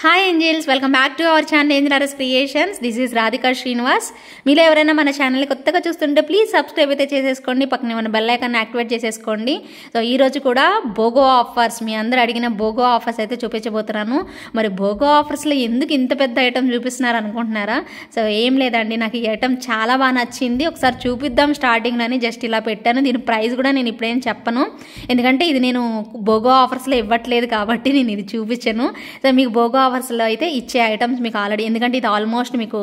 Hi angels, welcome back to our channel Angel creations. This is Radhika Srinivas. మీలో ఎవరైనా మన ఛానల్ని కొత్తగా చూస్తుంటే ప్లీజ్ సబ్స్క్రైబ్ అయితే చేసేసుకోండి, పక్కనే మన బెల్ ఐకాన్ యాక్టివేట్ చేసేసుకోండి. సో ఈరోజు కూడా బోగో ఆఫర్స్, మీ అందరూ అడిగిన బోగో ఆఫర్స్ అయితే చూపించబోతున్నాను. మరి బోగో ఆఫర్స్లో ఎందుకు ఇంత పెద్ద ఐటమ్ చూపిస్తున్నారు అనుకుంటున్నారా? సో ఏం లేదండి, నాకు ఈ ఐటమ్ చాలా బాగా నచ్చింది. ఒకసారి చూపిద్దాం స్టార్టింగ్లోని జస్ట్ ఇలా పెట్టాను. దీని ప్రైస్ కూడా నేను ఇప్పుడేం చెప్పను, ఎందుకంటే ఇది నేను బోగో ఆఫర్స్లో ఇవ్వట్లేదు కాబట్టి నేను ఇది చూపించను. సో మీకు బోగో ఆఫర్స్లో అయితే ఇచ్చే ఐటమ్స్ మీకు ఆల్రెడీ, ఎందుకంటే ఇది ఆల్మోస్ట్ మీకు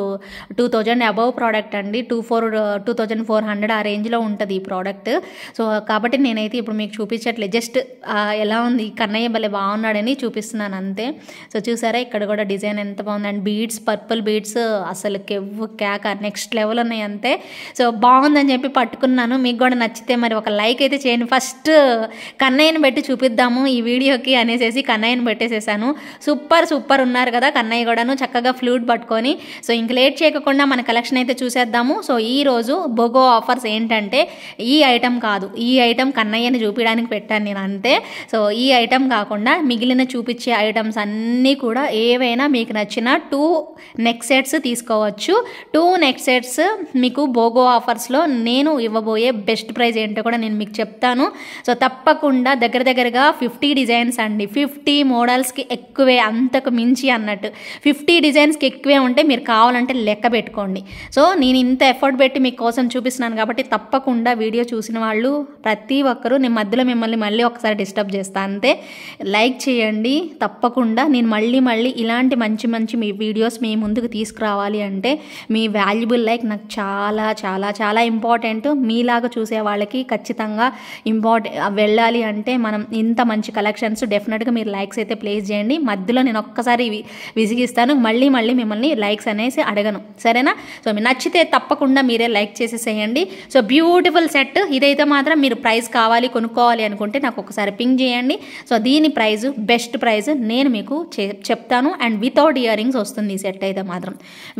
2000 అబవ్ ప్రోడక్ట్ అండి, 2400 ఆ రేంజ్లో ఉంటుంది ఈ ప్రోడక్ట్. సో కాబట్టి నేనైతే ఇప్పుడు మీకు చూపించట్లేదు, జస్ట్ ఎలా ఉంది కన్నయ్య భలే బాగున్నాడని చూపిస్తున్నాను అంతే. సో చూసారా ఇక్కడ కూడా డిజైన్ ఎంత బాగుంది, అండ్ బీడ్స్, పర్పుల్ బీడ్స్ అసలు కెవ్వు కేక నెక్స్ట్ లెవెల్ ఉన్నాయి అంతే. సో బాగుందని చెప్పి పట్టుకున్నాను. మీకు కూడా నచ్చితే మరి ఒక లైక్ అయితే చేయండి. ఫస్ట్ కన్నయ్యని పెట్టి చూపిద్దాము ఈ వీడియోకి అనేసి కన్నయ్యని పెట్టేసేసాను. సూపర్ ఉన్నారు కదా కన్నయ్య కూడాను, చక్కగా ఫ్లూట్ పట్టుకొని. సో ఇంక లేట్ చేయకుండా మన కలెక్షన్ అయితే చూసేద్దాము. సో ఈరోజు బోగో ఆఫర్స్ ఏంటంటే ఈ ఐటమ్ కాదు, ఈ ఐటమ్ కన్నయ్యని చూపించడానికి పెట్టాను నేను అంతే. సో ఈ ఐటమ్ కాకుండా మిగిలిన చూపించే ఐటమ్స్ అన్నీ కూడా ఏవైనా మీకు నచ్చిన 2 నెక్ సెట్స్ తీసుకోవచ్చు. 2 నెక్ సెట్స్ మీకు బోగో ఆఫర్స్లో నేను ఇవ్వబోయే బెస్ట్ ప్రైస్ ఏంటో కూడా నేను మీకు చెప్తాను. సో తప్పకుండా దగ్గరగా 50 డిజైన్స్ అండి, 50 మోడల్స్కి ఎక్కువే, అంతకు మించి అన్నట్టు 50 డిజైన్స్కి ఎక్కువే ఉంటే మీరు కావాలంటే లెక్క పెట్టుకోండి. సో నేను ఇంత ఎఫర్ట్ పెట్టి మీకోసం చూపిస్తున్నాను కాబట్టి తప్పకుండా వీడియో చూసిన వాళ్ళు ప్రతి ఒక్కరూ, నేను మధ్యలో మిమ్మల్ని మళ్ళీ ఒకసారి డిస్టర్బ్ చేస్తాను అంతే. లైక్ చేయండి తప్పకుండా. నేను మళ్ళీ ఇలాంటి మంచి మీ వీడియోస్ మీ ముందుకు తీసుకురావాలి అంటే మీ వాల్యుబుల్ లైక్ నాకు చాలా ఇంపార్టెంట్. మీలాగా చూసే వాళ్ళకి ఖచ్చితంగా వెళ్ళాలి అంటే మనం ఇంత మంచి కలెక్షన్స్ డెఫినెట్గా మీరు లైక్స్ అయితే ప్లేస్ చేయండి. మధ్యలో నేను ఒక్కసారి విసిగిస్తాను, మళ్ళీ మిమ్మల్ని లైక్స్ అనేసి అడగను, సరేనా? సో మీరు నచ్చితే తప్పకుండా మీరే లైక్ చేసేసేయండి. సో బ్యూటిఫుల్ సెట్ ఇదైతే మాత్రం మీరు ప్రైస్ కావాలి కొనుక్కోవాలి అనుకుంటే నాకు ఒకసారి పింగ్ చేయండి. సో దీని ప్రైస్, బెస్ట్ ప్రైస్ నేను మీకు చెప్తాను. అండ్ వితౌట్ ఇయర్ రింగ్స్ వస్తుంది ఈ సెట్ అయితే మాత్రం.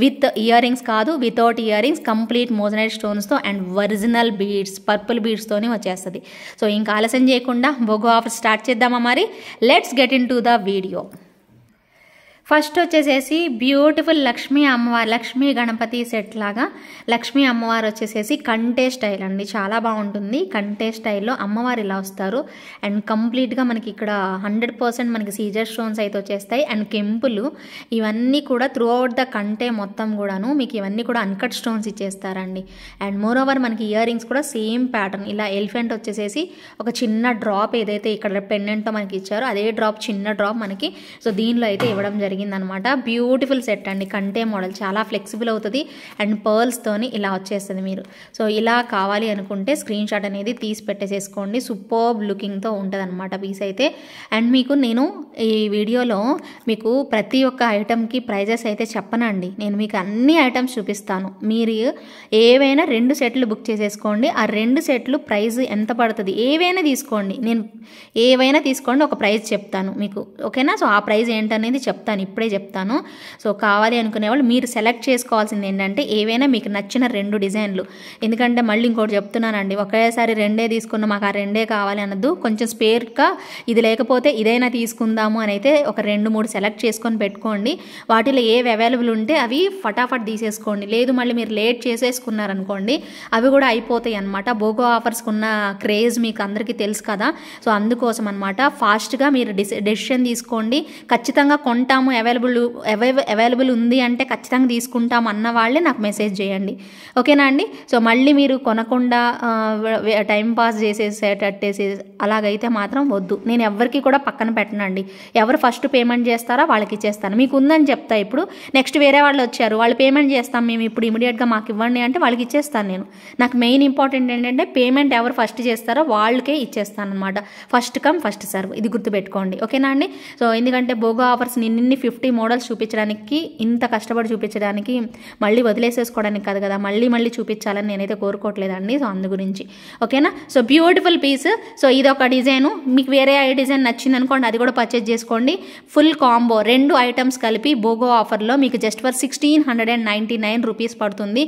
విత్ ఇయర్ రింగ్స్ కాదు, without earrings, complete moissanite స్టోన్స్తో అండ్ ఒరిజినల్ బీడ్స్, పర్పుల్ బీడ్స్తోనే వచ్చేస్తుంది. సో ఇంకా ఆలస్యం చేయకుండా బోగో ఆఫర్ స్టార్ట్ చేద్దామా మరి? Let's get in to the video. First వచ్చేసేసి బ్యూటిఫుల్ లక్ష్మీ గణపతి సెట్ లాగా లక్ష్మీ అమ్మవారు వచ్చేసేసి కంటే స్టైల్ అండి, చాలా బాగుంటుంది. కంటే స్టైల్లో అమ్మవారు ఇలా వస్తారు అండ్ కంప్లీట్గా మనకి ఇక్కడ 100% మనకి సీజర్ స్టోన్స్ అయితే వచ్చేస్తాయి అండ్ కెంపులు ఇవన్నీ కూడా త్రూ అవుట్ ద కంటే మొత్తం కూడాను మీకు ఇవన్నీ కూడా అన్కట్ స్టోన్స్ ఇచ్చేస్తారండి. అండ్ మోర్ ఓవర్ మనకి ఇయర్ రింగ్స్ కూడా సేమ్ ప్యాటర్న్, ఇలా ఎలిఫెంట్ వచ్చేసేసి ఒక చిన్న డ్రాప్ ఏదైతే ఇక్కడ పెండెంట్తో మనకి ఇచ్చారో అదే డ్రాప్, చిన్న డ్రాప్ మనకి సో దీనిలో అయితే ఇవ్వడం జరిగింది అనమాట. బ్యూటిఫుల్ సెట్ అండి, కంటే మోడల్ చాలా ఫ్లెక్సిబుల్ అవుతుంది అండ్ పర్ల్స్తోని ఇలా వచ్చేస్తుంది. మీరు సో ఇలా కావాలి అనుకుంటే స్క్రీన్ షాట్ అనేది తీసి పెట్టేసేసుకోండి. సూపర్బ్ లుకింగ్తో ఉంటుంది అనమాట పీస్ అయితే. అండ్ మీకు నేను ఈ వీడియోలో మీకు ప్రతి ఒక్క ఐటమ్కి ప్రైజెస్ అయితే చెప్పనండి, నేను మీకు అన్ని ఐటమ్స్ చూపిస్తాను. మీరు ఏవైనా 2 సెట్లు బుక్ చేసేసుకోండి, ఆ 2 సెట్లు ప్రైస్ ఎంత పడుతుంది ఏవైనా తీసుకోండి, నేను ఏవైనా తీసుకోండి, ఒక ప్రైస్ చెప్తాను మీకు, ఓకేనా? సో ఆ ప్రైస్ ఏంటనేది చెప్తాను, ఇప్పుడే చెప్తాను. సో కావాలి అనుకునే వాళ్ళు మీరు సెలెక్ట్ చేసుకోవాల్సింది ఏంటంటే ఏవైనా మీకు నచ్చిన 2 డిజైన్లు. ఎందుకంటే మళ్ళీ ఇంకోటి చెప్తున్నానండి, ఒకేసారి 2 తీసుకున్న మాకు ఆ 2 కావాలి అన్నది, కొంచెం స్పేర్గా ఇది లేకపోతే ఇదైనా తీసుకుందాము అని అయితే ఒక 2-3 సెలెక్ట్ చేసుకొని పెట్టుకోండి. వాటిలో ఏవి అవైలబుల్ ఉంటే అవి ఫటాఫట్ తీసేసుకోండి. లేదు మళ్ళీ మీరు లేట్ చేసేసుకున్నారనుకోండి అవి కూడా అయిపోతాయి అనమాట. బోగో ఆఫర్స్కి ఉన్న క్రేజ్ మీకు అందరికీ తెలుసు కదా. సో అందుకోసం అనమాట ఫాస్ట్గా మీరు డెసిషన్ తీసుకోండి. ఖచ్చితంగా కొంటాము, అవైలబుల్ ఉంది అంటే ఖచ్చితంగా తీసుకుంటాం అన్న వాళ్ళే నాకు మెసేజ్ చేయండి, ఓకేనా అండి? సో మళ్ళీ మీరు కొనకుండా టైం పాస్ చేసేసేటట్టేసి అలాగైతే మాత్రం వద్దు. నేను ఎవరికి కూడా పక్కన పెట్టనండి, ఎవరు ఫస్ట్ పేమెంట్ చేస్తారో వాళ్ళకి ఇచ్చేస్తాను. మీకు ఉందని చెప్తా, ఇప్పుడు నెక్స్ట్ వేరే వాళ్ళు వచ్చారు, వాళ్ళు పేమెంట్ చేస్తాం మేము ఇప్పుడు ఇమీడియట్గా మాకు ఇవ్వండి అంటే వాళ్ళకి ఇచ్చేస్తాను నేను. నాకు మెయిన్ ఇంపార్టెంట్ ఏంటంటే పేమెంట్ ఎవరు ఫస్ట్ చేస్తారో వాళ్ళకే ఇచ్చేస్తాను అనమాట. ఫస్ట్ కమ్ ఫస్ట్ సర్వ్, ఇది గుర్తుపెట్టుకోండి, ఓకేనా అండి? సో ఎందుకంటే బోగో ఆఫర్స్ నిన్ని 50 మోడల్స్ చూపించడానికి, ఇంత కష్టపడి చూపించడానికి మళ్ళీ వదిలేసేసుకోవడానికి కాదు కదా, మళ్ళీ చూపించాలని నేనైతే కోరుకోవట్లేదండి. సో అందు గురించి, ఓకేనా? So beautiful piece. సో ఇది ఒక డిజైను, మీకు వేరే డిజైన్ నచ్చింది అనుకోండి అది కూడా పర్చేజ్ చేసుకోండి. ఫుల్ కాంబో 2 ఐటమ్స్ కలిపి బోగో ఆఫర్లో మీకు జస్ట్ ఫర్ 1699 రూపీస్ పడుతుంది.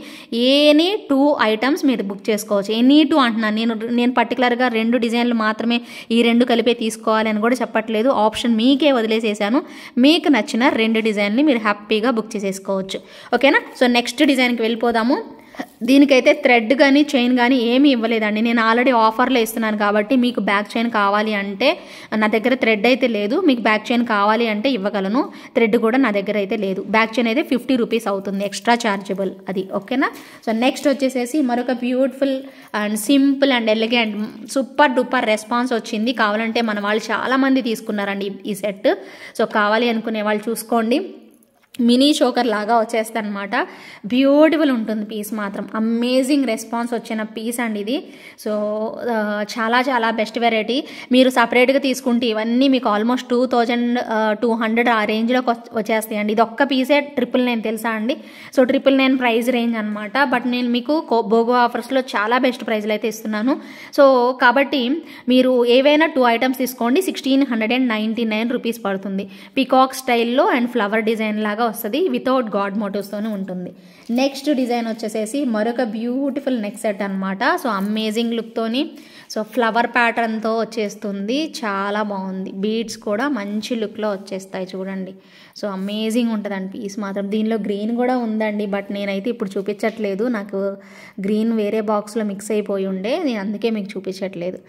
ఎనీ 2 ఐటమ్స్ మీరు బుక్ చేసుకోవచ్చు. ఎనీ 2 అంటున్నాను నేను పర్టికులర్గా 2 డిజైన్లు మాత్రమే ఈ 2 కలిపే తీసుకోవాలి అని కూడా చెప్పట్లేదు, ఆప్షన్ మీకే వదిలేసేసాను. మీకు నచ్చిన 2 డిజైన్లు మీరు హ్యాపీగా బుక్ చేసేసుకోవచ్చు. ఓకేనా. సో నెక్స్ట్ డిజైన్కి వెళ్ళిపోదాము. దీనికైతే థ్రెడ్ కానీ చైన్ కానీ ఏమీ ఇవ్వలేదండి. నేను ఆల్రెడీ ఆఫర్లో ఇస్తున్నాను కాబట్టి మీకు బ్యాక్ చైన్ కావాలి అంటే, నా దగ్గర థ్రెడ్ అయితే లేదు, మీకు బ్యాక్ చైన్ కావాలి అంటే ఇవ్వగలను. థ్రెడ్ కూడా నా దగ్గర అయితే లేదు. బ్యాక్ చైన్ అయితే 50 రూపీస్ అవుతుంది, ఎక్స్ట్రా చార్జబుల్ అది. ఓకేనా. సో నెక్స్ట్ వచ్చేసేసి మరొక beautiful and simple and elegant super duper response వచ్చింది. కావాలంటే మన వాళ్ళు చాలామంది తీసుకున్నారండి ఈ సెట్. సో కావాలి అనుకునే వాళ్ళు చూసుకోండి. మినీ చోకర్ లాగా వచ్చేస్తుంది అనమాట. బ్యూటిఫుల్ ఉంటుంది పీస్ మాత్రం. అమేజింగ్ రెస్పాన్స్ వచ్చిన పీస్ అండి ఇది. సో చాలా చాలా బెస్ట్ వెరైటీ. మీరు సపరేట్గా తీసుకుంటే ఇవన్నీ మీకు ఆల్మోస్ట్ 2200 ఆ రేంజ్లోకి వచ్చేస్తాయండి. ఇది ఒక్క పీసే 999 తెలుసా అండి. సో 999 ప్రైస్ రేంజ్ అనమాట. బట్ నేను మీకు బోగో ఆఫర్స్లో చాలా బెస్ట్ ప్రైజ్లు అయితే ఇస్తున్నాను. సో కాబట్టి మీరు ఏవైనా 2 ఐటమ్స్ తీసుకోండి, 1699 రూపీస్ పడుతుంది. పికాక్ స్టైల్లో అండ్ ఫ్లవర్ డిజైన్ లాగా వస్తుంది, వితౌట్ గాడ్ మోటివ్స్తోనే ఉంటుంది. నెక్స్ట్ డిజైన్ వచ్చేసేసి మరొక బ్యూటిఫుల్ నెక్ సెట్ అనమాట. సో అమేజింగ్ లుక్తోని, సో ఫ్లవర్ ప్యాటర్న్తో వచ్చేస్తుంది. చాలా బాగుంది. బీడ్స్ కూడా మంచి లుక్లో వచ్చేస్తాయి చూడండి. సో అమేజింగ్ ఉంటుందండి పీస్ మాత్రం. దీనిలో గ్రీన్ కూడా ఉందండి, బట్ నేనైతే ఇప్పుడు చూపించట్లేదు. నాకు గ్రీన్ వేరే బాక్స్లో మిక్స్ అయిపోయి ఉండే, నేను అందుకే మీకు చూపించట్లేదు.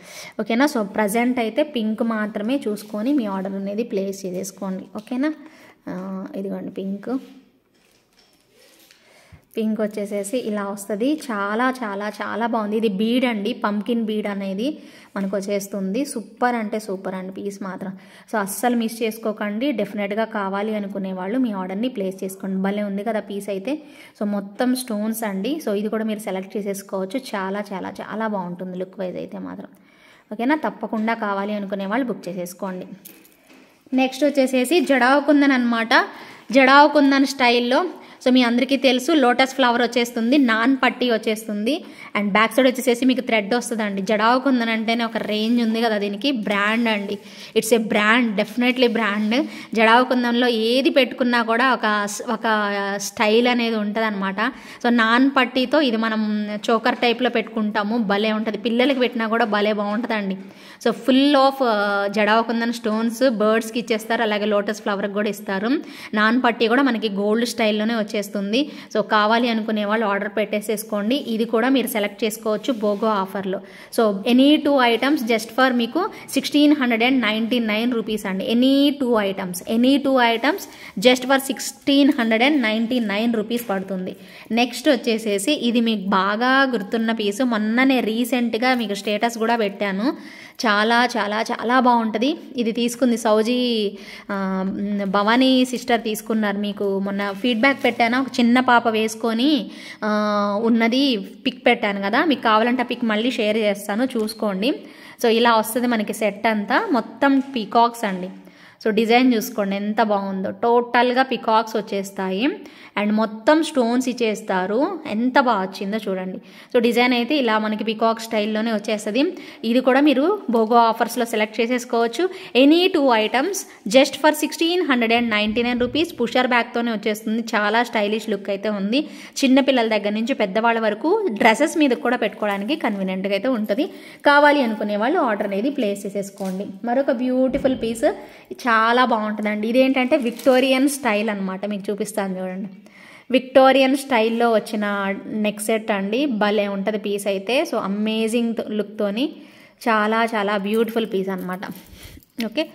ఓకేనా. సో ప్రజెంట్ అయితే పింక్ మాత్రమే చూసుకొని మీ ఆర్డర్ అనేది ప్లేస్ చేసేసుకోండి. ఓకేనా. ఇదిగోండి పింక్ వచ్చేసేసి ఇలా వస్తుంది. చాలా చాలా చాలా బాగుంది. ఇది బీడ్ అండి, పంకిన్ బీడ్ అనేది మనకు వచ్చేస్తుంది. సూపర్ అంటే సూపర్ అండి పీస్ మాత్రం. సో అస్సలు మిస్ చేసుకోకండి. డెఫినెట్గా కావాలి అనుకునే వాళ్ళు మీ ఆర్డర్ని ప్లేస్ చేసుకోండి. భలే ఉంది కదా పీస్ అయితే. సో మొత్తం స్టోన్స్ అండి. సో ఇది కూడా మీరు సెలెక్ట్ చేసేసుకోవచ్చు. చాలా చాలా చాలా బాగుంటుంది లుక్ వైజ్ అయితే మాత్రం. ఓకేనా. తప్పకుండా కావాలి అనుకునే వాళ్ళు బుక్ చేసేసుకోండి. నెక్స్ట్ వచ్చేసేసి జడావు కుందన్ అనమాట. జడావు కుందన్ స్టైల్లో సో మీ అందరికీ తెలుసు లోటస్ ఫ్లవర్ వచ్చేస్తుంది, నాన్ పట్టీ వచ్చేస్తుంది, అండ్ బ్యాక్ సైడ్ వచ్చేసేసి మీకు థ్రెడ్ వస్తుందండి. జడావు కుందన్ అంటేనే ఒక రేంజ్ ఉంది కదా దీనికి. బ్రాండ్ అండి, it's a brand, definitely brand. Jadau కుందన్లో ఏది పెట్టుకున్నా కూడా ఒక స్టైల్ అనేది ఉంటుంది అనమాట. సో నాన్ పట్టీతో ఇది మనం చోకర్ టైప్లో పెట్టుకుంటాము, భలే ఉంటుంది. పిల్లలకి పెట్టినా కూడా భలే బాగుంటుందండి. So full of jadau kundan stones బర్డ్స్కి ఇచ్చేస్తారు, అలాగే లోటస్ ఫ్లవర్కి కూడా ఇస్తారు. నాన్ పట్టీ కూడా మనకి గోల్డ్ స్టైల్లోనే వచ్చేస్తుంది. సో కావాలి అనుకునే వాళ్ళు ఆర్డర్ పెట్టేసేసుకోండి. ఇది కూడా మీరు సెలెక్ట్ చేసుకోవచ్చు బోగో ఆఫర్లో. So any 2 items just for మీకు 1699 రూపీస్ అండి. Any 2 items just for 1699 rupees పడుతుంది. నెక్స్ట్ వచ్చేసేసి ఇది మీకు బాగా గుర్తున్న పీసు. మొన్ననే రీసెంట్గా మీకు స్టేటస్ కూడా పెట్టాను. చాలా చాలా చాలా బాగుంటుంది. ఇది తీసుకుంది సౌజీ భవానీ సిస్టర్ తీసుకున్నారు. మీకు మొన్న ఫీడ్బ్యాక్ పెట్టాను, ఒక చిన్న పాప వేసుకొని ఉన్నది పిక్ పెట్టాను కదా, మీకు కావాలంటే ఆ పిక్ మళ్ళీ షేర్ చేస్తాను, చూసుకోండి. సో ఇలా వస్తుంది మనకి సెట్ అంతా. మొత్తం పీకాక్స్ అండి. సో డిజైన్ చూసుకోండి ఎంత బాగుందో. టోటల్గా పికాక్స్ వచ్చేస్తాయి అండ్ మొత్తం స్టోన్స్ ఇచ్చేస్తారు. ఎంత బాగా వచ్చిందో చూడండి. సో డిజైన్ అయితే ఇలా మనకి పికాక్ స్టైల్లోనే వచ్చేస్తుంది. ఇది కూడా మీరు బోగో ఆఫర్స్లో సెలెక్ట్ చేసేసుకోవచ్చు. Any 2 items just for 1699 rupees. పుషర్ బ్యాగ్తోనే వచ్చేస్తుంది. చాలా స్టైలిష్ లుక్ అయితే ఉంది. చిన్నపిల్లల దగ్గర నుంచి పెద్దవాళ్ళ వరకు డ్రెస్సెస్ మీద కూడా పెట్టుకోవడానికి కన్వీనియంట్గా అయితే ఉంటుంది. కావాలి అనుకునే వాళ్ళు ఆర్డర్ అనేది ప్లేస్ చేసేసుకోండి. మరొక బ్యూటిఫుల్ పీస్ చాలా బాగుంటుందండి. ఇదేంటంటే విక్టోరియన్ స్టైల్ అనమాట. మీకు చూపిస్తాను చూడండి. విక్టోరియన్ స్టైల్లో వచ్చిన నెక్ సెట్ అండి. భలే ఉంటుంది పీస్ అయితే. సో అమేజింగ్ లుక్తోని చాలా చాలా బ్యూటిఫుల్ పీస్ అనమాట. ఓకే.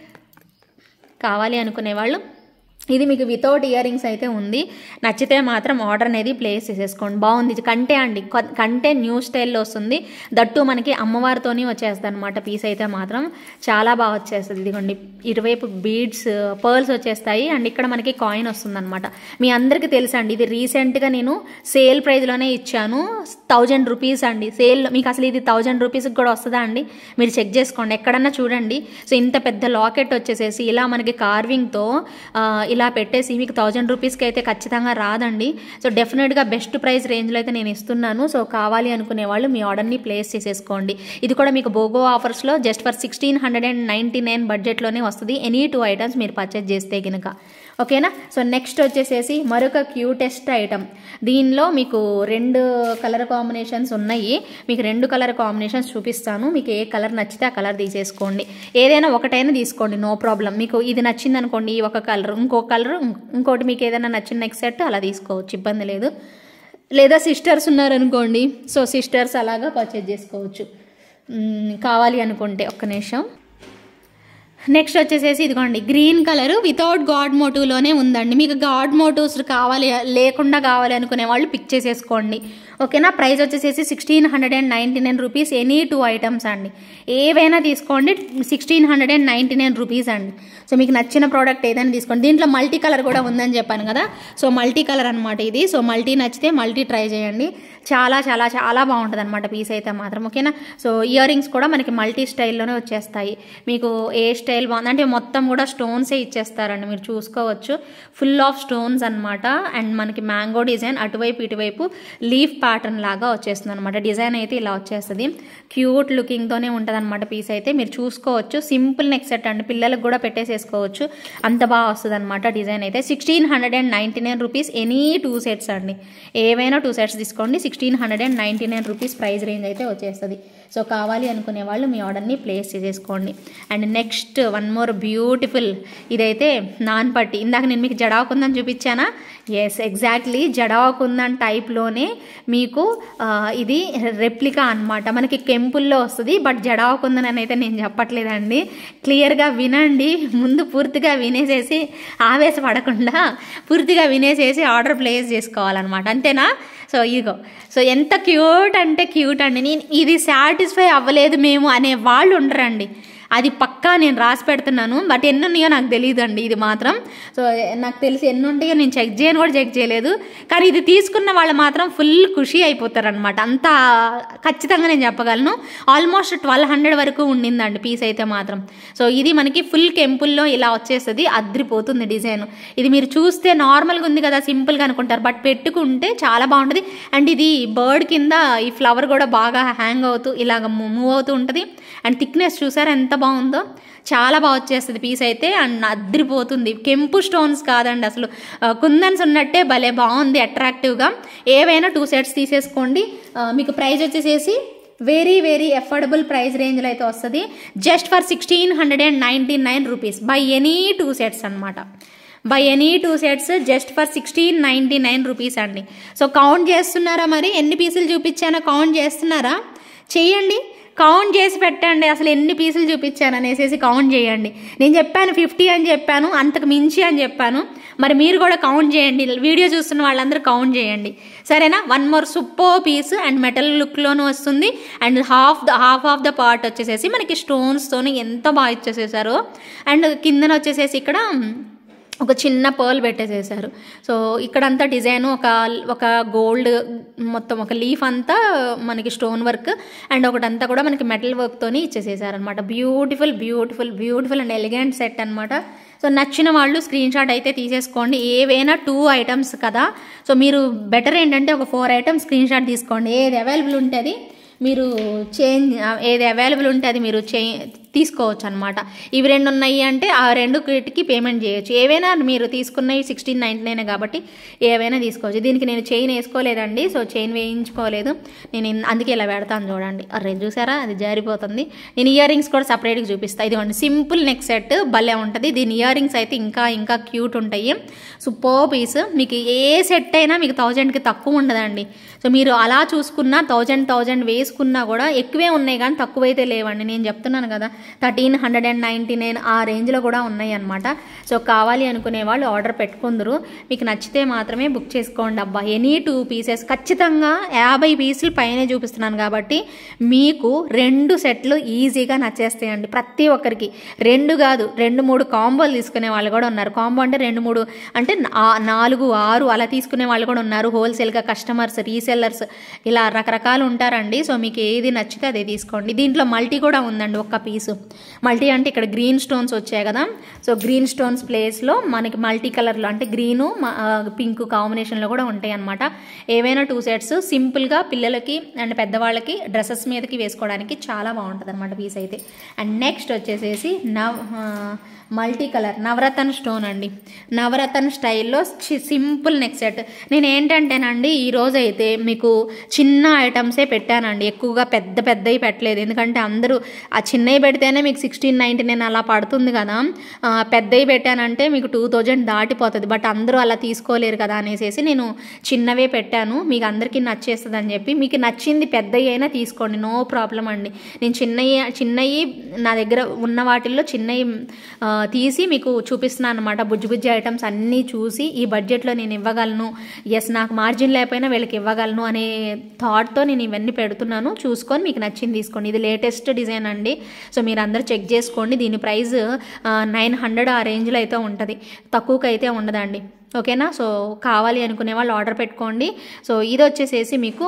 కావాలి అనుకునే వాళ్ళు ఇది మీకు వితౌట్ ఇయర్ రింగ్స్ అయితే ఉంది. నచ్చితే మాత్రం ఆర్డర్ అనేది ప్లేస్ చేసేసుకోండి. బాగుంది. కంటే అండి, కంటే న్యూ స్టైల్లో వస్తుంది. దట్టు మనకి అమ్మవారితోని వచ్చేస్తుంది అనమాట పీస్ అయితే మాత్రం. చాలా బాగా వచ్చేస్తుంది. ఇదిగోండి ఇటువైపు బీడ్స్ పర్ల్స్ వచ్చేస్తాయి అండ్ ఇక్కడ మనకి కాయిన్ వస్తుంది అనమాట. మీ అందరికీ తెలుసండి ఇది రీసెంట్గా నేను సేల్ ప్రైజ్లోనే ఇచ్చాను. 1000 రూపీస్ అండి సేల్లో. మీకు అసలు ఇది 1000 రూపీస్కి కూడా వస్తుందా అండి? మీరు చెక్ చేసుకోండి ఎక్కడన్నా చూడండి. సో ఇంత పెద్ద లాకెట్ వచ్చేసేసి ఇలా మనకి కార్వింగ్తో ఇలా పెట్టేసి మీకు 1000 రూపీస్కి అయితే ఖచ్చితంగా రాదండి. సో డెఫినెట్గా బెస్ట్ ప్రైస్ రేంజ్లో అయితే నేను ఇస్తున్నాను. సో కావాలి అనుకునే వాళ్ళు మీ ఆర్డర్ని ప్లేస్ చేసేసుకోండి. ఇది కూడా మీకు బోగో ఆఫర్స్లో జస్ట్ ఫర్ 1699 బడ్జెట్లోనే వస్తుంది. ఎనీ 2 ఐటమ్స్ మీరు పర్చేజ్ చేస్తే కనుక. ఓకేనా. సో నెక్స్ట్ వచ్చేసేసి మరొక క్యూటెస్ట్ ఐటమ్. దీనిలో మీకు 2 కలర్ కాంబినేషన్స్ ఉన్నాయి. మీకు 2 కలర్ కాంబినేషన్స్ చూపిస్తాను. మీకు ఏ కలర్ నచ్చితే ఆ కలర్ తీసేసుకోండి. ఏదైనా ఒకటైనా తీసుకోండి, నో ప్రాబ్లం. మీకు ఇది నచ్చింది అనుకోండి ఒక కలర్, ఇంకో కలర్, ఇంకోటి మీకు ఏదైనా నచ్చిన నెక్స్ట్ సెట్ అలా తీసుకోవచ్చు, ఇబ్బంది లేదు. లేదా సిస్టర్స్ ఉన్నారనుకోండి, సో సిస్టర్స్ అలాగా పర్చేజ్ చేసుకోవచ్చు కావాలి అనుకుంటే. ఒక్క నిమిషం. నెక్స్ట్ వచ్చేసేసి ఇదిగోండి గ్రీన్ కలర్ వితౌట్ గాడ్ మోటివ్లోనే ఉందండి. మీకు గాడ్ మోటివ్స్ లేకుండా కావాలి అనుకునే వాళ్ళు పిక్ చేసేసుకోండి, ఓకేనా. ప్రైస్ వచ్చేసేసి 1699 రూపీస్, ఎనీ 2 ఐటమ్స్ అండి, ఏవైనా తీసుకోండి 1699 రూపీస్ అండి. సో మీకు నచ్చిన ప్రోడక్ట్ ఏదైనా తీసుకోండి. దీంట్లో మల్టీ కలర్ కూడా ఉందని చెప్పాను కదా, సో మల్టీ కలర్ అనమాట ఇది. సో మల్టీ నచ్చితే మల్టీ ట్రై చేయండి, చాలా చాలా చాలా బాగుంటుంది అనమాట పీస్ అయితే మాత్రం, ఓకేనా. సో ఇయర్ రింగ్స్ కూడా మనకి మల్టీ స్టైల్లోనే వచ్చేస్తాయి. మీకు ఏ స్టైల్ బాగుంది అంటే మొత్తం కూడా స్టోన్సే ఇచ్చేస్తారండి, మీరు చూసుకోవచ్చు. ఫుల్ ఆఫ్ స్టోన్స్ అనమాట. అండ్ మనకి మ్యాంగో డిజైన్ అటువైపు ఇటువైపు లీఫ్ ప్యాటర్న్ లాగా వచ్చేస్తుంది అనమాట. డిజైన్ అయితే ఇలా వచ్చేస్తుంది, క్యూట్ లుకింగ్తోనే ఉంటుంది అనమాట పీస్ అయితే, మీరు చూసుకోవచ్చు. సింపుల్ నెక్ సెట్ అండి, పిల్లలకు కూడా పెట్టేసేసుకోవచ్చు, అంత బాగా వస్తుంది అనమాట డిజైన్ అయితే. 1699 రూపీస్, ఎనీ 2 సెట్స్ అండి, ఏవైనా 2 సెట్స్ తీసుకోండి. 1699 రూపీస్ ప్రైస్ రేంజ్ అయితే వచ్చేస్తుంది. సో కావాలి అనుకునే వాళ్ళు మీ ఆర్డర్ని ప్లేస్ చేసేసుకోండి. And next one more beautiful, ఇదైతే నాన్ పట్టి. ఇందాక నేను మీకు జడాకుందని చూపించానా, ఎస్ ఎగ్జాక్ట్లీ జడాకుందన్ టైప్లోనే మీకు ఇది రెప్లికా అనమాట. మనకి కెంపుల్లో వస్తుంది, బట్ జడాకుందన్ అని అయితే నేను చెప్పట్లేదండి, క్లియర్గా వినండి. ముందు పూర్తిగా వినేసేసి ఆవేశపడకుండా పూర్తిగా వినేసేసి ఆర్డర్ ప్లేస్ చేసుకోవాలన్నమాట, అంతేనా. సో ఇదిగో, సో ఎంత క్యూట్ అంటే క్యూట్ అండి. నేను ఇది సాటిస్ఫై అవ్వలేదు మేము అనే వాళ్ళు ఉండరండి, అది పక్కా నేను రాసి పెడుతున్నాను. బట్ ఎన్ని ఉన్నాయో నాకు తెలియదండి ఇది మాత్రం. సో నాకు తెలిసి ఎన్ని ఉంటాయో నేను చెక్ చేయను కూడా చెక్ చేయలేదు, కానీ ఇది తీసుకున్న వాళ్ళు మాత్రం ఫుల్ ఖుషి అయిపోతారు అనమాట, అంత ఖచ్చితంగా నేను చెప్పగలను. ఆల్మోస్ట్ 1200 వరకు ఉండిందండి పీస్ అయితే మాత్రం. సో ఇది మనకి ఫుల్ కెంపుల్లో ఇలా వచ్చేస్తుంది, అద్రిపోతుంది డిజైన్. ఇది మీరు చూస్తే నార్మల్గా ఉంది కదా సింపుల్గా అనుకుంటారు, బట్ పెట్టుకుంటే చాలా బాగుంటుంది. అండ్ ఇది బర్డ్ కింద ఈ ఫ్లవర్ కూడా బాగా హ్యాంగ్ అవుతూ ఇలాగ మూవ్ అవుతూ ఉంటుంది. అండ్ థిక్నెస్ చూసారా ఎంత బాగుందో, చాలా బాగా వచ్చేస్తుంది పీస్ అయితే. అండ్ అద్రిపోతుంది, కెంపు స్టోన్స్ కాదండి అసలు, కుందన్స్ ఉన్నట్టే భలే బాగుంది అట్రాక్టివ్గా. ఏవైనా 2 సెట్స్ తీసేసుకోండి. మీకు ప్రైస్ వచ్చేసేసి వెరీ వెరీ అఫోర్డబుల్ ప్రైస్ రేంజ్లో అయితే వస్తుంది, just for 1699 rupees buy any 2 sets అనమాట. Buy any 2 sets just for 1699 rupees అండి. సో కౌంట్ చేస్తున్నారా, మరి ఎన్ని పీసులు చూపించానో కౌంట్ చేస్తున్నారా, చేయండి, కౌంట్ చేసి పెట్టండి. అసలు ఎన్ని పీసులు చూపించాను అనేసి కౌంట్ చేయండి. నేను చెప్పాను 50 అని చెప్పాను, అంతకు మించి అని చెప్పాను, మరి మీరు కూడా కౌంట్ చేయండి. వీడియో చూస్తున్న వాళ్ళందరూ కౌంట్ చేయండి, సరేనా. One more super piece and metal లుక్లోనూ వస్తుంది. And half of the part వచ్చేసేసి మనకి స్టోన్స్తోని ఎంత బాగా ఇచ్చేసేసారో. అండ్ కిందన వచ్చేసేసి ఇక్కడ ఒక చిన్న పర్ల్ పెట్టేసేసారు. సో ఇక్కడంతా డిజైన్ ఒక గోల్డ్ మొత్తం ఒక లీఫ్ అంతా మనకి స్టోన్ వర్క్, అండ్ ఒకటంతా కూడా మనకి మెటల్ వర్క్తోని ఇచ్చేసేసారనమాట. Beautiful beautiful beautiful and elegant set అనమాట. సో నచ్చిన వాళ్ళు స్క్రీన్ షాట్ అయితే తీసేసుకోండి. ఏవైనా 2 ఐటమ్స్ కదా, సో మీరు బెటర్ ఏంటంటే ఒక 4 ఐటమ్స్ స్క్రీన్ షాట్ తీసుకోండి. ఏది అవైలబుల్ ఉంటుంది మీరు ఏది అవైలబుల్ ఉంటే అది మీరు తీసుకోవచ్చు అనమాట. ఇవి 2 ఉన్నాయి అంటే ఆ 2కి పేమెంట్ చేయొచ్చు. ఏవైనా మీరు తీసుకున్నవి 1699 కాబట్టి ఏవైనా తీసుకోవచ్చు. దీనికి నేను చైన్ వేసుకోలేదండి, సో చైన్ వేయించుకోలేదు నేను, అందుకే ఇలా పెడతాను చూడండి. అరే చూసారా అది జారిపోతుంది. నేను ఇయర్ రింగ్స్ కూడా సపరేట్గా చూపిస్తాను. ఇదిగోండి సింపుల్ నెక్ సెట్ భలే ఉంటుంది. దీని ఇయర్ రింగ్స్ అయితే ఇంకా క్యూట్ ఉంటాయి. Super piece. మీకు ఏ సెట్ అయినా మీకు 1000కి తక్కువ ఉండదండి. సో మీరు అలా చూసుకున్నా 1000 వేసుకున్నా కూడా ఎక్కువే ఉన్నాయి కానీ తక్కువైతే లేవండి. నేను చెప్తున్నాను కదా 1399 ఆ రేంజ్లో కూడా ఉన్నాయి అనమాట. సో కావాలి అనుకునే వాళ్ళు ఆర్డర్ పెట్టుకుందరు. మీకు నచ్చితే మాత్రమే బుక్ చేసుకోండి అబ్బా. ఎనీ 2 పీసెస్ ఖచ్చితంగా 50 పీసులు పైనే చూపిస్తున్నాను కాబట్టి మీకు 2 సెట్లు ఈజీగా నచ్చేస్తాయండి ప్రతి ఒక్కరికి. 2 కాదు 2-3 కాంబోలు తీసుకునే వాళ్ళు కూడా ఉన్నారు. కాంబో అంటే 2-3 అంటే 4-6 అలా తీసుకునే వాళ్ళు కూడా ఉన్నారు. హోల్సేల్గా కస్టమర్స్, రీసెల్లర్స్ ఇలా రకరకాలు ఉంటారండి. సో మీకు ఏది నచ్చితే అదే తీసుకోండి. దీంట్లో మల్టీ కూడా ఉందండి ఒక్క పీసు. మల్టీ అంటే ఇక్కడ గ్రీన్ స్టోన్స్ వచ్చాయి కదా, సో గ్రీన్ స్టోన్స్ ప్లేస్లో మనకి మల్టీ కలర్లో అంటే గ్రీను పింక్ కాంబినేషన్లో కూడా ఉంటాయి అనమాట. ఏవైనా 2 సెట్స్ సింపుల్గా పిల్లలకి అండ్ పెద్దవాళ్ళకి డ్రెస్సెస్ మీదకి వేసుకోవడానికి చాలా బాగుంటుంది అనమాట పీస్ అయితే. అండ్ నెక్స్ట్ వచ్చేసేసి మల్టీ కలర్ నవరత్న స్టోన్ అండి. నవరత్న స్టైల్లో సింపుల్ నెక్ సెట్. నేను ఏంటంటేనండి ఈరోజు అయితే మీకు చిన్న ఐటమ్సే పెట్టానండి, ఎక్కువగా పెద్దవి పెట్టలేదు. ఎందుకంటే అందరూ ఆ చిన్నవి పెడితే పెడితేనే మీకు 1699 అలా పడుతుంది కదా, పెద్దవి పెట్టానంటే మీకు 2000 దాటిపోతుంది. బట్ అందరూ అలా తీసుకోలేరు కదా అనేసి నేను చిన్నవే పెట్టాను, మీకు అందరికీ నచ్చేస్తుంది అని చెప్పి. మీకు నచ్చింది పెద్దవి అయినా తీసుకోండి, నో ప్రాబ్లం అండి. నేను చిన్నవి నా దగ్గర ఉన్న వాటిల్లో చిన్నవి తీసి మీకు చూపిస్తున్నాను అనమాట. బుజ్జి ఐటమ్స్ అన్నీ చూసి ఈ బడ్జెట్లో నేను ఇవ్వగలను, ఎస్ నాకు మార్జిన్ లేకపోయినా వీళ్ళకి ఇవ్వగలను అనే థాట్తో నేను ఇవన్నీ పెడుతున్నాను. చూసుకొని మీకు నచ్చింది తీసుకోండి. ఇది లేటెస్ట్ డిజైన్ అండి, సో మీరు అందరూ చెక్ చేసుకోండి. దీని ప్రైస్ 900 ఆ రేంజ్లో అయితే ఉంటుంది, తక్కువకి అయితే ఉండదండి. ఓకేనా, సో కావాలి అనుకునే వాళ్ళు ఆర్డర్ పెట్టుకోండి. సో ఇది వచ్చేసేసి మీకు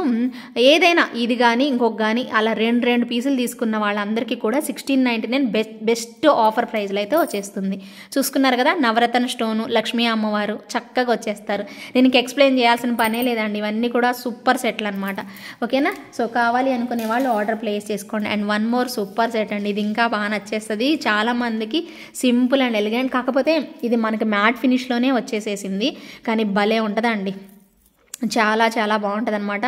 ఏదైనా ఇది కానీ ఇంకొక కానీ అలా రెండు పీసులు తీసుకున్న వాళ్ళందరికీ కూడా 1699 బెస్ట్ ఆఫర్ ప్రైస్లో అయితే వచ్చేస్తుంది. చూసుకున్నారు కదా, నవరత్న స్టోను, లక్ష్మీ అమ్మవారు చక్కగా వచ్చేస్తారు. దీనికి ఎక్స్ప్లెయిన్ చేయాల్సిన పనే లేదండి, ఇవన్నీ కూడా సూపర్ సెట్లు అనమాట. ఓకేనా, సో కావాలి అనుకునే వాళ్ళు ఆర్డర్ ప్లేస్ చేసుకోండి. And one more super set అండి, ఇది ఇంకా బాగా నచ్చేస్తుంది చాలామందికి. సింపుల్ అండ్ ఎలిగెంట్, కాకపోతే ఇది మనకి మ్యాట్ ఫినిష్లోనే వచ్చేసేసి కానీ భలే ఉంటుందండి, చాలా చాలా బాగుంటుంది అనమాట.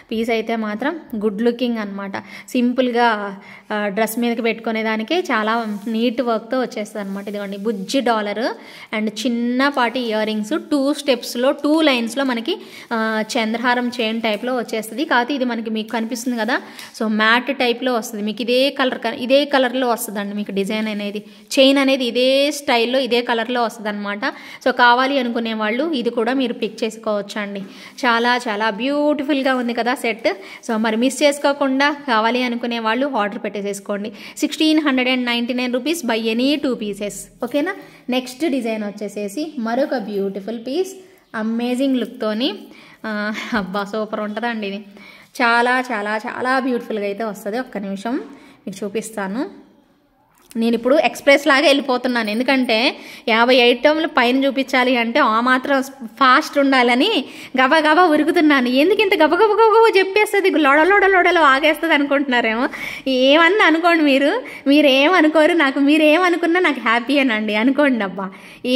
పీస్ అయితే మాత్రం గుడ్ లుకింగ్ అనమాట. సింపుల్గా డ్రెస్ మీదకి పెట్టుకునేదానికి చాలా నీట్ వర్క్తో వచ్చేస్తుంది అనమాట. ఇదిగోండి బుజ్జి డాలర్ అండ్ చిన్నపాటి ఇయర్ రింగ్స్, 2 స్టెప్స్లో 2 లైన్స్లో మనకి చంద్రహారం చైన్ టైప్లో వచ్చేస్తుంది. కాకపోతే ఇది మనకి మీకు కనిపిస్తుంది కదా, సో మ్యాట్ టైప్లో వస్తుంది. మీకు ఇదే కలర్లో వస్తుందండి మీకు డిజైన్ అనేది, చైన్ అనేది ఇదే స్టైల్లో ఇదే కలర్లో వస్తుంది అనమాట. సో కావాలి అనుకునే వాళ్ళు ఇది కూడా మీరు పిక్ చేసుకోవచ్చు అండి. చాలా చాలా బ్యూటిఫుల్గా ఉంది కదా సెట్. సో మరి మిస్ చేసుకోకుండా కావాలి అనుకునే వాళ్ళు ఆర్డర్ పెట్టేసేసుకోండి. 1699 రూపీస్ బై ఎనీ 2 పీసెస్. ఓకేనా, నెక్స్ట్ డిజైన్ వచ్చేసేసి మరొక బ్యూటిఫుల్ పీస్, అమేజింగ్ లుక్తోని. అబ్బా సూపర్ ఉంటుందండి ఇది, చాలా చాలా చాలా బ్యూటిఫుల్గా అయితే వస్తుంది. ఒక్క నిమిషం మీకు చూపిస్తాను. నేను ఇప్పుడు ఎక్స్ప్రెస్ లాగా వెళ్ళిపోతున్నాను, ఎందుకంటే 50 ఐటెంలు పైన చూపించాలి అంటే ఆ మాత్రం ఫాస్ట్ ఉండాలని గబగబా ఉరుకుతున్నాను. ఎందుకు ఇంత గబగబ చెప్పేస్తుంది, లొడలో ఆగేస్తుంది అనుకుంటున్నారేమో. ఏమన్నా అనుకోండి, మీరేమనుకోరు, మీరేమనుకున్నా నాకు హ్యాపీయేనండి, అనుకోండి. అబ్బా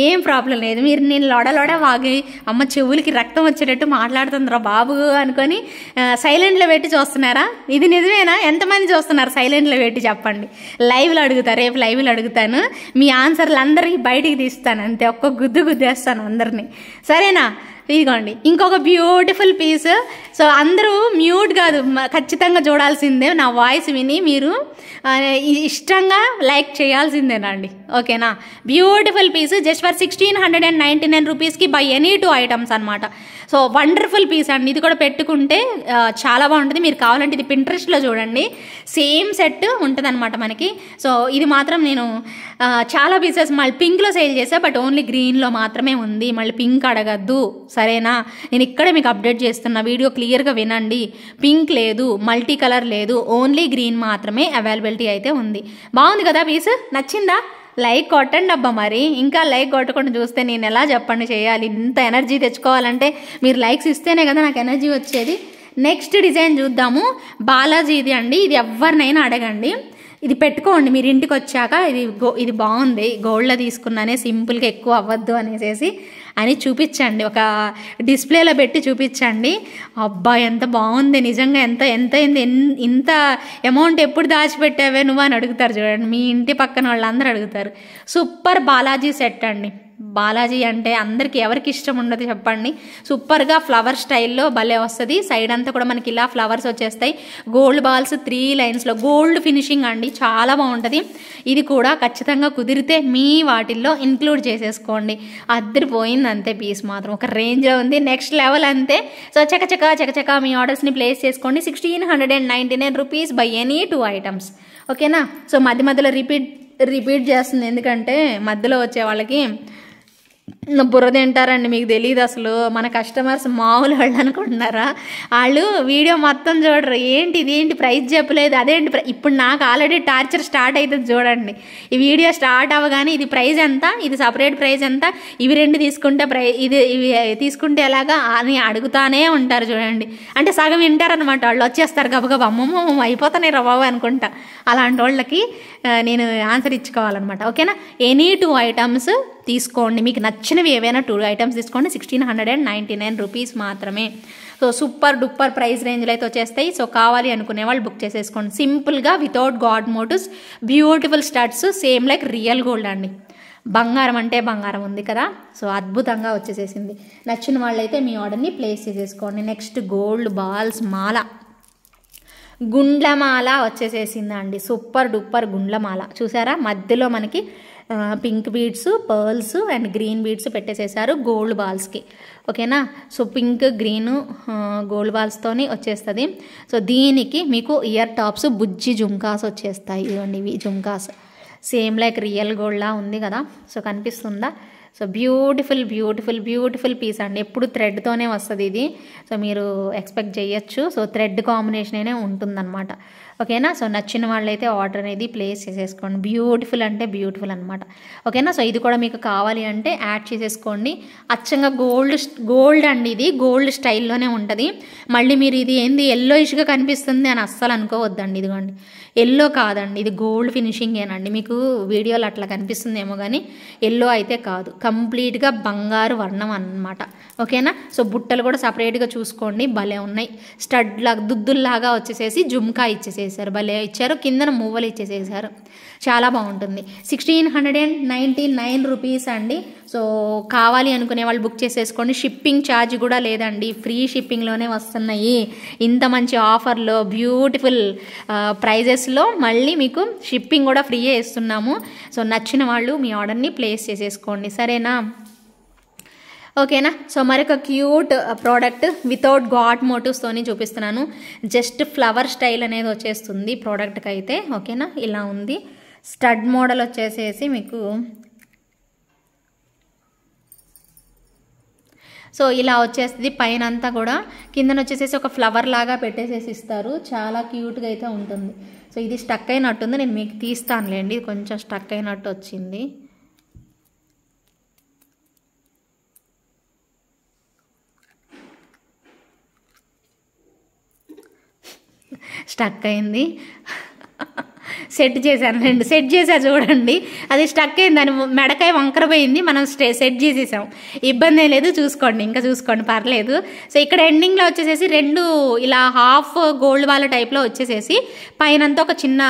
ఏం ప్రాబ్లం లేదు. నేను లొడ వాగి అమ్మ చెవులకి రక్తం వచ్చేటట్టు మాట్లాడుతుందిరా బాబు అనుకొని సైలెంట్లో పెట్టి చూస్తున్నారా? ఇది నిజమేనా? ఎంతమంది చూస్తున్నారు సైలెంట్లో పెట్టి చెప్పండి. లైవ్లో అడుగుతారు, రేపు లైవ్లో అడుగుతాను, మీ ఆన్సర్లు అందరికీ బయటికి తీస్తాను, అంతే ఒక్క గుద్దేస్తాను అందరినీ, సరేనా? ఇదిగోండి ఇంకొక బ్యూటిఫుల్ పీస్. సో అందరూ మ్యూట్ కాదు, ఖచ్చితంగా చూడాల్సిందే. నా వాయిస్ విని మీరు ఇష్టంగా లైక్ చేయాల్సిందేనండి. ఓకేనా, బ్యూటిఫుల్ పీస్ జస్ట్ ఫర్ 1699 రూపీస్కి బై ఎనీ 2 ఐటమ్స్ అనమాట. సో వండర్ఫుల్ పీస్ అండి, ఇది కూడా పెట్టుకుంటే చాలా బాగుంటుంది. మీరు కావాలంటే ఇది పింట్రెస్ట్లో చూడండి, సేమ్ సెట్ ఉంటుంది అనమాట మనకి. సో ఇది మాత్రం నేను చాలా పీసెస్ మళ్ళీ పింక్లో సేల్ చేసా, బట్ ఓన్లీ గ్రీన్లో మాత్రమే ఉంది. మళ్ళీ పింక్ అడగద్దు, సరేనా? నేను ఇక్కడే మీకు అప్డేట్ చేస్తున్నా, వీడియో క్లియర్గా వినండి. పింక్ లేదు, మల్టీ కలర్ లేదు, ఓన్లీ గ్రీన్ మాత్రమే అవైలబిలిటీ అయితే ఉంది. బాగుంది కదా పీస్, నచ్చిందా? లైక్ కొట్టండి అబ్బా. మరి ఇంకా లైక్ కొట్టకుండా చూస్తే నేను ఎలా చెప్పండి చేయాలి? ఇంత ఎనర్జీ తెచ్చుకోవాలంటే మీరు లైక్స్ ఇస్తేనే కదా నాకు ఎనర్జీ వచ్చేది. నెక్స్ట్ డిజైన్ చూద్దాము, బాలాజీది అండి. ఇది ఎవరినైనా అడగండి, ఇది పెట్టుకోండి మీరు ఇంటికి వచ్చాక. ఇది బాగుంది, గోల్డ్లో తీసుకున్నానే, సింపుల్గా ఎక్కువ అవ్వద్దు అనేసి అని చూపించండి, ఒక డిస్ప్లేలో పెట్టి చూపించండి. అబ్బా ఎంత బాగుంది నిజంగా, ఇంత అమౌంట్ ఎప్పుడు దాచిపెట్టావే నువ్వు అని అడుగుతారు చూడండి, మీ ఇంటి పక్కన వాళ్ళందరూ అడుగుతారు. సూపర్ బాలాజీ సెట్ అండి. బాలాజీ అంటే అందరికి ఎవరికి ఇష్టం ఉండదు చెప్పండి. సూపర్గా ఫ్లవర్ స్టైల్లో భలే వస్తుంది. సైడ్ అంతా కూడా మనకి ఇలా ఫ్లవర్స్ వచ్చేస్తాయి. గోల్డ్ బాల్స్ 3 లైన్స్లో గోల్డ్ ఫినిషింగ్ అండి, చాలా బాగుంటుంది. ఇది కూడా ఖచ్చితంగా కుదిరితే మీ వాటిల్లో ఇంక్లూడ్ చేసేసుకోండి. అద్దరిపోయింది అంతే, పీస్ మాత్రం ఒక రేంజ్లో ఉంది, నెక్స్ట్ లెవెల్ అంతే. సో చకచకా మీ ఆర్డర్స్ని ప్లేస్ చేసుకోండి. 1699 రూపీస్ బై ఎనీ 2 ఐటమ్స్. ఓకేనా, సో మధ్యలో రిపీట్ చేస్తుంది, ఎందుకంటే మధ్యలో వచ్చే వాళ్ళకి బుర్ర తింటారండి, మీకు తెలియదు అసలు. మన కస్టమర్స్ మామూలు వాళ్ళు అనుకుంటున్నారా? వాళ్ళు వీడియో మొత్తం చూడరు, ఇదేంటి ప్రైస్ చెప్పలేదు, అదేంటి ఇప్పుడు నాకు ఆల్రెడీ టార్చర్ స్టార్ట్ అవుతుంది చూడండి. ఈ వీడియో స్టార్ట్ అవ్వగానే ఇది ప్రైస్ ఎంత, ఇది సపరేట్ ప్రైస్ ఎంత, ఇవి 2 తీసుకుంటే ఇవి తీసుకుంటే ఎలాగా అని అడుగుతానే ఉంటారు చూడండి. అంటే సగం వింటారనమాట, వాళ్ళు వచ్చేస్తారు గబగబా, అమ్మమ్మ అయిపోతానే రా బాబు అనుకుంటా. అలాంటి వాళ్ళకి నేను ఆన్సర్ ఇచ్చుకోవాలన్నమాట. ఓకేనా, ఎనీ 2 ఐటమ్స్ తీసుకోండి, మీకు నచ్చిన నచ్చినవి ఏవైనా 2 ఐటమ్స్ తీసుకోండి. 1699 రూపీస్ మాత్రమే. సో సూపర్ డూపర్ ప్రైస్ రేంజ్లో అయితే వచ్చేస్తాయి. సో కావాలి అనుకునే వాళ్ళు బుక్ చేసేసుకోండి. సింపుల్గా without god motives, beautiful studs, same like real gold అండి. బంగారం అంటే బంగారం ఉంది కదా. సో అద్భుతంగా వచ్చేసేసింది. నచ్చిన వాళ్ళైతే మీ ఆర్డర్ని ప్లేస్ చేసేసుకోండి. నెక్స్ట్ గోల్డ్ బాల్స్ మాల, గుండ్లమాల వచ్చేసేసిందండి. సూపర్ డూపర్ గుండ్లమాల చూసారా, మధ్యలో మనకి pink beads, pearls and green beads పెట్టేసేసారు గోల్డ్ బాల్స్కి. ఓకేనా. సో పింక్ గ్రీను గోల్డ్ బాల్స్తోని వచ్చేస్తుంది. సో దీనికి మీకు ఇయర్ టాప్స్, బుజ్జి జుమ్కాస్ వచ్చేస్తాయి. ఇవ్వండి ఇవి జుమ్కాస్, సేమ్ లైక్ రియల్ గోల్డ్లా ఉంది కదా. సో కనిపిస్తుందా. So beautiful beautiful beautiful piece అండి. ఎప్పుడు థ్రెడ్తోనే వస్తుంది ఇది. సో మీరు ఎక్స్పెక్ట్ చేయొచ్చు. సో థ్రెడ్ కాంబినేషన్ అనే ఉంటుందన్నమాట. ఓకేనా. సో నచ్చిన వాళ్ళైతే ఆర్డర్ అనేది ప్లేస్ చేసేసుకోండి. బ్యూటిఫుల్ అంటే బ్యూటిఫుల్ అనమాట. ఓకేనా. సో ఇది కూడా మీకు కావాలి అంటే యాడ్ చేసేసుకోండి. అచ్చంగా గోల్డ్ అండి, ఇది గోల్డ్ స్టైల్లోనే ఉంటుంది. మళ్ళీ మీరు ఇది ఏంది ఎల్లోయిష్గా కనిపిస్తుంది అని అస్సలు అనుకోవద్దండి. ఇదిగోండి ఎల్లో కాదండి, ఇది గోల్డ్ ఫినిషింగేనండి. మీకు వీడియోలో అట్లా కనిపిస్తుందేమో కానీ ఎల్లో అయితే కాదు, కంప్లీట్గా బంగారు వర్ణం అన్నమాట. ఓకేనా. సో బుట్టలు కూడా సపరేట్గా చూసుకోండి, భలే ఉన్నాయి. స్టడ్ లాగా దుద్దుల్లాగా వచ్చేసేసి జుమ్కా ఇచ్చేసేసారు, భలే ఇచ్చారు. కిందన మువ్వలు ఇచ్చేసేసారు, చాలా బాగుంటుంది. 1699 రూపీస్ అండి. సో కావాలి అనుకునే వాళ్ళు బుక్ చేసేసుకోండి. షిప్పింగ్ ఛార్జ్ కూడా లేదండి, ఫ్రీ షిప్పింగ్లోనే వస్తున్నాయి. ఇంత మంచి ఆఫర్లో బ్యూటిఫుల్ ప్రైజెస్లో మళ్ళీ మీకు షిప్పింగ్ కూడా ఫ్రీయే ఇస్తున్నాము. సో నచ్చిన వాళ్ళు మీ ఆర్డర్ని ప్లేస్ చేసేసుకోండి. సరేనా. ఓకేనా. సో మరొక క్యూట్ ప్రోడక్ట్ వితౌట్ గాడ్ మోటివ్స్తోని చూపిస్తున్నాను. జస్ట్ ఫ్లవర్ స్టైల్ అనేది వచ్చేస్తుంది ప్రోడక్ట్కి అయితే. ఓకేనా. ఇలా ఉంది. స్టడ్ మోడల్ వచ్చేసేసి మీకు సో ఇలా వచ్చేస్తుంది. పైన అంతా కూడా కిందన వచ్చేసేసి ఒక ఫ్లవర్ లాగా పెట్టేసేసి ఇస్తారు. చాలా క్యూట్గా అయితే ఉంటుంది. సో ఇది స్టక్ అయినట్టుంది, నేను మీకు తీస్తానులేండి. కొంచెం స్టక్ అయినట్టు వచ్చింది. స్టక్ అయింది. సెట్ చేశాను రెండు, సెట్ చేసా చూడండి. అది స్టక్ అయింది, దాని మెడకాయ వంకర పోయింది. మనం సెట్ చేసేసాం, ఇబ్బంది ఏం లేదు. చూసుకోండి, ఇంకా చూసుకోండి, పర్లేదు. సో ఇక్కడ ఎండింగ్లో వచ్చేసేసి రెండు ఇలా హాఫ్ గోల్డ్ బాల్ టైప్లో వచ్చేసేసి పైనంతా ఒక చిన్న